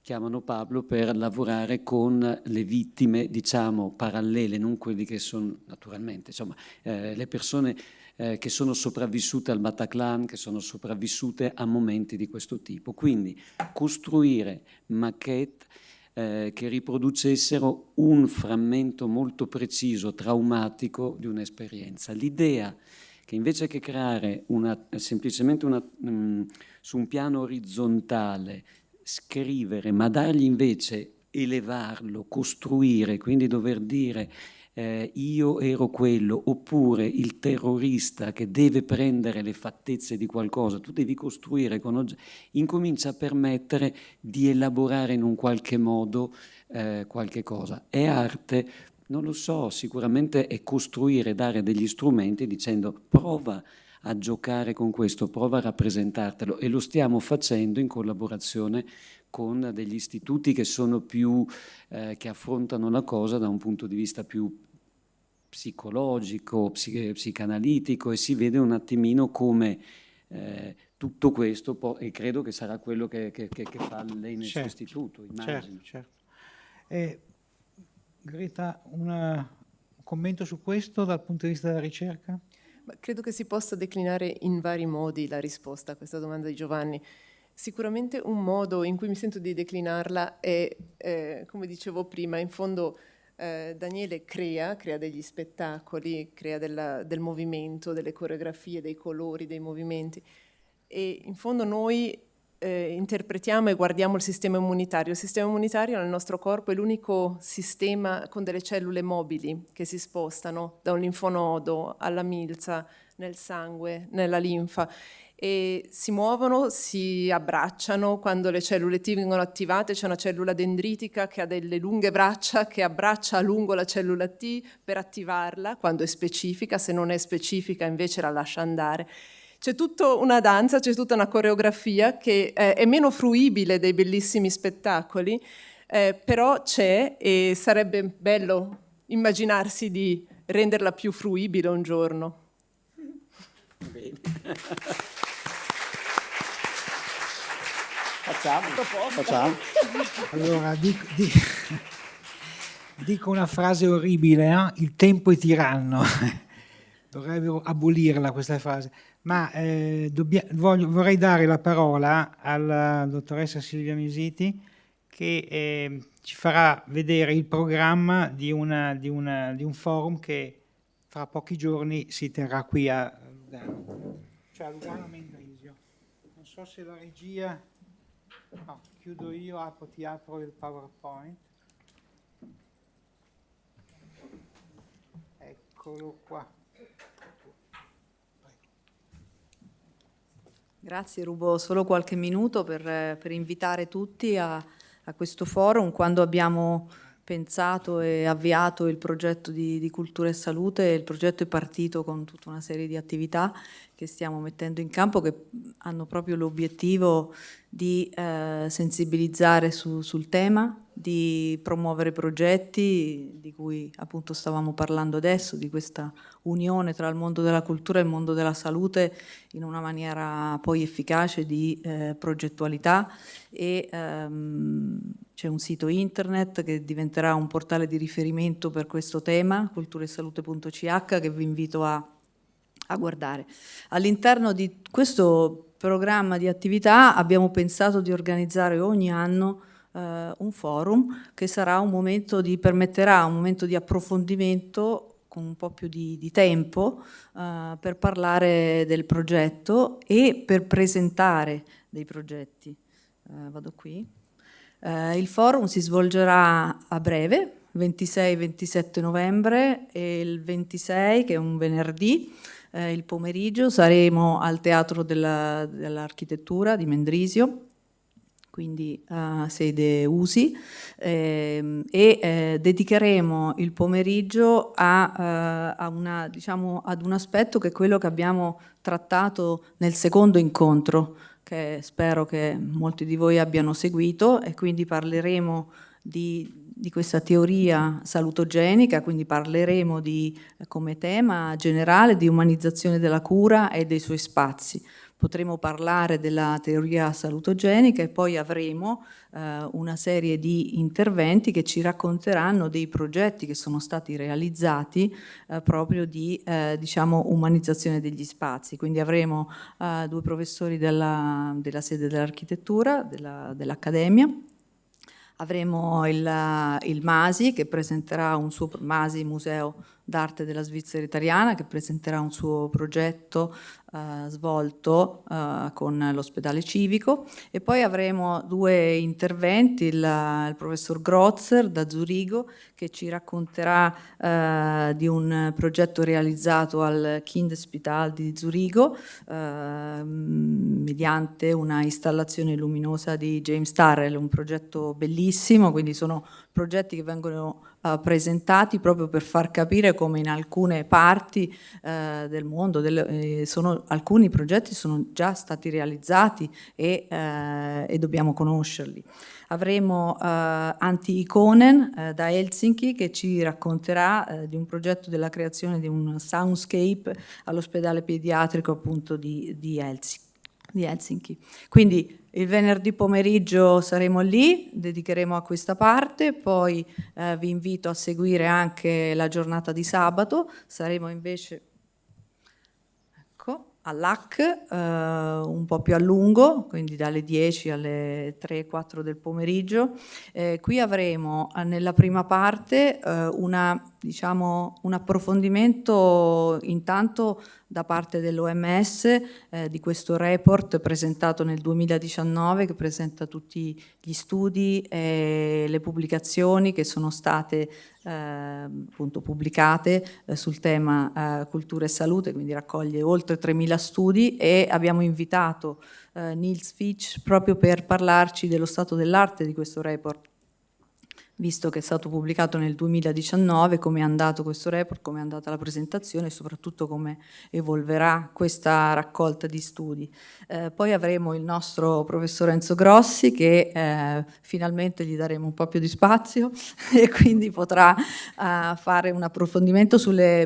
chiamano Pablo per lavorare con le vittime, diciamo, parallele, non quelli che sono, naturalmente, insomma, le persone che sono sopravvissute al Bataclan, che sono sopravvissute a momenti di questo tipo. Quindi costruire maquette che riproducessero un frammento molto preciso, traumatico di un'esperienza. L'idea che invece che creare semplicemente su un piano orizzontale, scrivere, ma dargli invece elevarlo, costruire, quindi dover dire io ero quello, oppure il terrorista che deve prendere le fattezze di qualcosa, tu devi costruire incomincia a permettere di elaborare in un qualche modo qualche cosa. È arte? Non lo so, sicuramente è costruire, dare degli strumenti dicendo prova a giocare con questo, prova a rappresentartelo, e lo stiamo facendo in collaborazione con degli istituti che sono più, che affrontano la cosa da un punto di vista più psicologico, psicanalitico, e si vede un attimino come tutto questo, e credo che sarà quello che fa lei nel suo istituto, immagino. Certo. Greta, un commento su questo dal punto di vista della ricerca? Credo che si possa declinare in vari modi la risposta a questa domanda di Giovanni. Sicuramente un modo in cui mi sento di declinarla è, come dicevo prima, in fondo Daniele crea degli spettacoli, crea del movimento, delle coreografie, dei colori, dei movimenti, e in fondo noi interpretiamo e guardiamo il sistema immunitario. Il sistema immunitario nel nostro corpo è l'unico sistema con delle cellule mobili che si spostano da un linfonodo alla milza, nel sangue, nella linfa, e si muovono, si abbracciano. Quando le cellule T vengono attivate c'è una cellula dendritica che ha delle lunghe braccia che abbraccia a lungo la cellula T per attivarla quando è specifica, se non è specifica invece la lascia andare. C'è tutta una danza, c'è tutta una coreografia che è meno fruibile dei bellissimi spettacoli, però c'è, e sarebbe bello immaginarsi di renderla più fruibile un giorno. Bene. Facciamo. Allora, dico una frase orribile, il tempo è tiranno. Dovrebbero abolirla questa frase. Ma vorrei dare la parola alla dottoressa Silvia Misiti, che ci farà vedere il programma di un forum che fra pochi giorni si terrà qui a Lugano, cioè a Lugano Mendrisio. Non so se la regia... No, chiudo io, ti apro il PowerPoint. Eccolo qua. Grazie, rubo solo qualche minuto per invitare tutti a questo forum. Quando abbiamo pensato e avviato il progetto di Cultura e Salute, il progetto è partito con tutta una serie di attività che stiamo mettendo in campo, che hanno proprio l'obiettivo di sensibilizzare sul tema, di promuovere progetti di cui appunto stavamo parlando adesso, di questa unione tra il mondo della cultura e il mondo della salute in una maniera poi efficace di progettualità, e c'è un sito internet che diventerà un portale di riferimento per questo tema, culturaesalute.ch, che vi invito a guardare. All'interno di questo programma di attività abbiamo pensato di organizzare ogni anno un forum che sarà permetterà un momento di approfondimento con un po' più di tempo per parlare del progetto e per presentare dei progetti. Vado qui. Il forum si svolgerà a breve, 26-27 novembre, e il 26, che è un venerdì, il pomeriggio, saremo al Teatro dell'Architettura di Mendrisio, quindi sede USI, e dedicheremo il pomeriggio ad un aspetto che è quello che abbiamo trattato nel secondo incontro, che spero che molti di voi abbiano seguito, e quindi parleremo di questa teoria salutogenica, quindi parleremo come tema generale di umanizzazione della cura e dei suoi spazi. Potremo parlare della teoria salutogenica e poi avremo una serie di interventi che ci racconteranno dei progetti che sono stati realizzati proprio di umanizzazione degli spazi. Quindi avremo due professori della sede dell'architettura, dell'Accademia. Avremo il MASI, che presenterà un suo MASI, Museo d'Arte della Svizzera Italiana, che presenterà un suo progetto svolto con l'ospedale civico, e poi avremo due interventi, il professor Grotzer da Zurigo, che ci racconterà di un progetto realizzato al Kinderspital di Zurigo mediante una installazione luminosa di James Turrell, un progetto bellissimo, quindi sono progetti che vengono presentati proprio per far capire come in alcune parti del mondo alcuni progetti sono già stati realizzati e dobbiamo conoscerli. Avremo Antti Ikonen da Helsinki che ci racconterà di un progetto della creazione di un soundscape all'ospedale pediatrico appunto di Helsinki. Quindi il venerdì pomeriggio saremo lì, dedicheremo a questa parte, poi vi invito a seguire anche la giornata di sabato, saremo invece all'AC un po' più a lungo, quindi dalle 10 alle 3-4 del pomeriggio. Qui avremo nella prima parte un approfondimento intanto da parte dell'OMS di questo report presentato nel 2019 che presenta tutti gli studi e le pubblicazioni che sono state appunto pubblicate sul tema cultura e salute, quindi raccoglie oltre 3.000 studi e abbiamo invitato Nils Fitch proprio per parlarci dello stato dell'arte di questo report, visto che è stato pubblicato nel 2019, come è andato questo report, come è andata la presentazione e soprattutto come evolverà questa raccolta di studi. Poi avremo il nostro professor Enzo Grossi che finalmente gli daremo un po' più di spazio e quindi potrà fare un approfondimento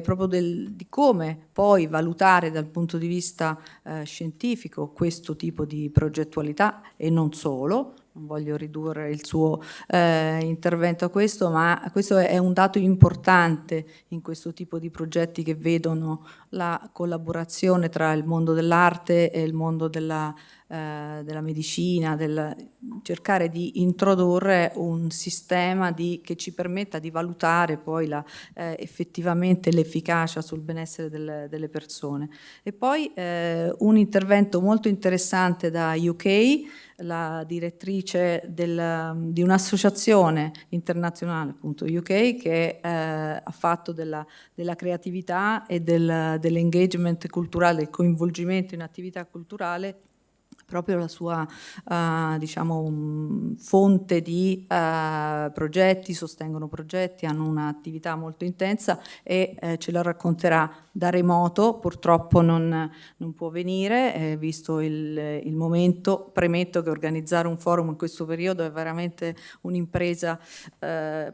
proprio di come poi valutare dal punto di vista scientifico questo tipo di progettualità e non solo. Non voglio ridurre il suo intervento a questo, ma questo è un dato importante in questo tipo di progetti che vedono la collaborazione tra il mondo dell'arte e il mondo della medicina, cercare di introdurre un sistema che ci permetta di valutare poi effettivamente l'efficacia sul benessere delle persone. E poi un intervento molto interessante da UK, la direttrice di un'associazione internazionale, appunto UK, che ha fatto della creatività e dell'engagement culturale, del coinvolgimento in attività culturale proprio la sua fonte di progetti, sostengono progetti, hanno un'attività molto intensa e ce la racconterà da remoto, purtroppo non può venire, visto il momento. Premetto che organizzare un forum in questo periodo è veramente un'impresa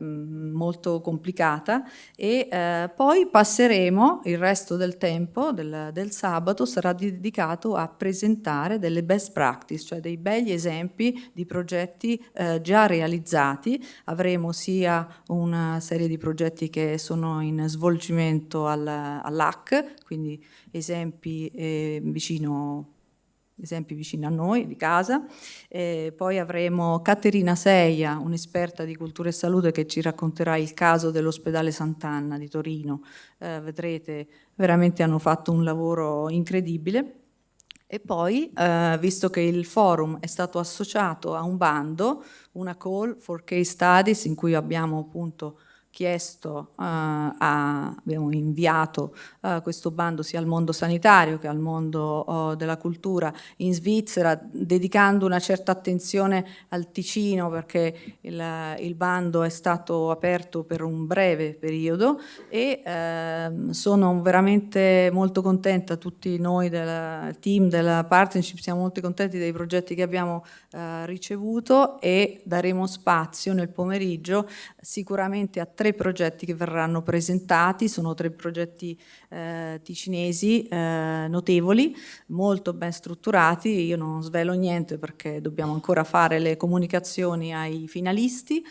molto complicata e poi passeremo il resto del tempo del sabato sarà dedicato a presentare delle best practice, cioè dei begli esempi di progetti già realizzati. Avremo sia una serie di progetti che sono in svolgimento all'AC, quindi esempi vicino a noi, di casa. Poi avremo Caterina Seia, un'esperta di cultura e salute, che ci racconterà il caso dell'ospedale Sant'Anna di Torino. Vedrete, veramente hanno fatto un lavoro incredibile. E poi, visto che il forum è stato associato a un bando, una call for case studies, in cui abbiamo appunto abbiamo inviato questo bando sia al mondo sanitario che al mondo della cultura in Svizzera, dedicando una certa attenzione al Ticino, perché il bando è stato aperto per un breve periodo e sono veramente molto contenta, tutti noi del team della partnership siamo molto contenti dei progetti che abbiamo ricevuto e daremo spazio nel pomeriggio sicuramente a 3 progetti che verranno presentati. Sono 3 progetti ticinesi notevoli, molto ben strutturati. Io non svelo niente perché dobbiamo ancora fare le comunicazioni ai finalisti,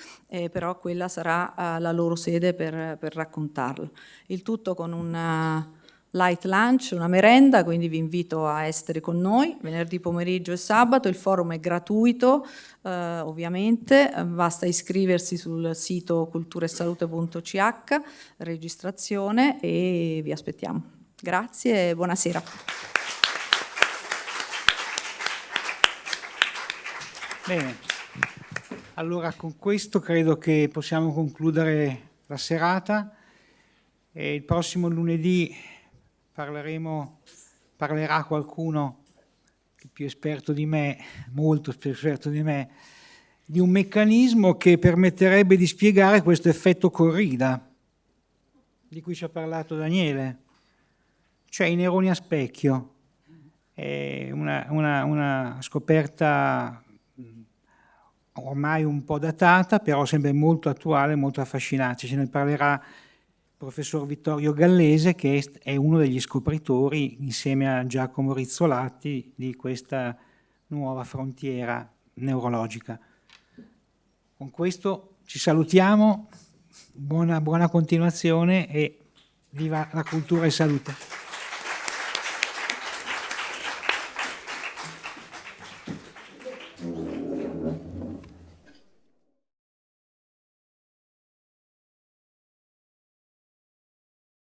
però quella sarà la loro sede per raccontarlo. Il tutto con un light lunch, una merenda, quindi vi invito a essere con noi venerdì pomeriggio e sabato. Il forum è gratuito, ovviamente, basta iscriversi sul sito culturaesalute.ch, registrazione, e vi aspettiamo. Grazie e buonasera. Bene, allora con questo credo che possiamo concludere la serata e il prossimo lunedì parlerà qualcuno più esperto di me, molto più esperto di me, di un meccanismo che permetterebbe di spiegare questo effetto corrida di cui ci ha parlato Daniele, cioè i neuroni a specchio. È una scoperta ormai un po' datata, però sempre molto attuale, molto affascinante. Ce ne parlerà il professor Vittorio Gallese, che è uno degli scopritori, insieme a Giacomo Rizzolatti, di questa nuova frontiera neurologica. Con questo ci salutiamo, buona continuazione e viva la cultura e salute.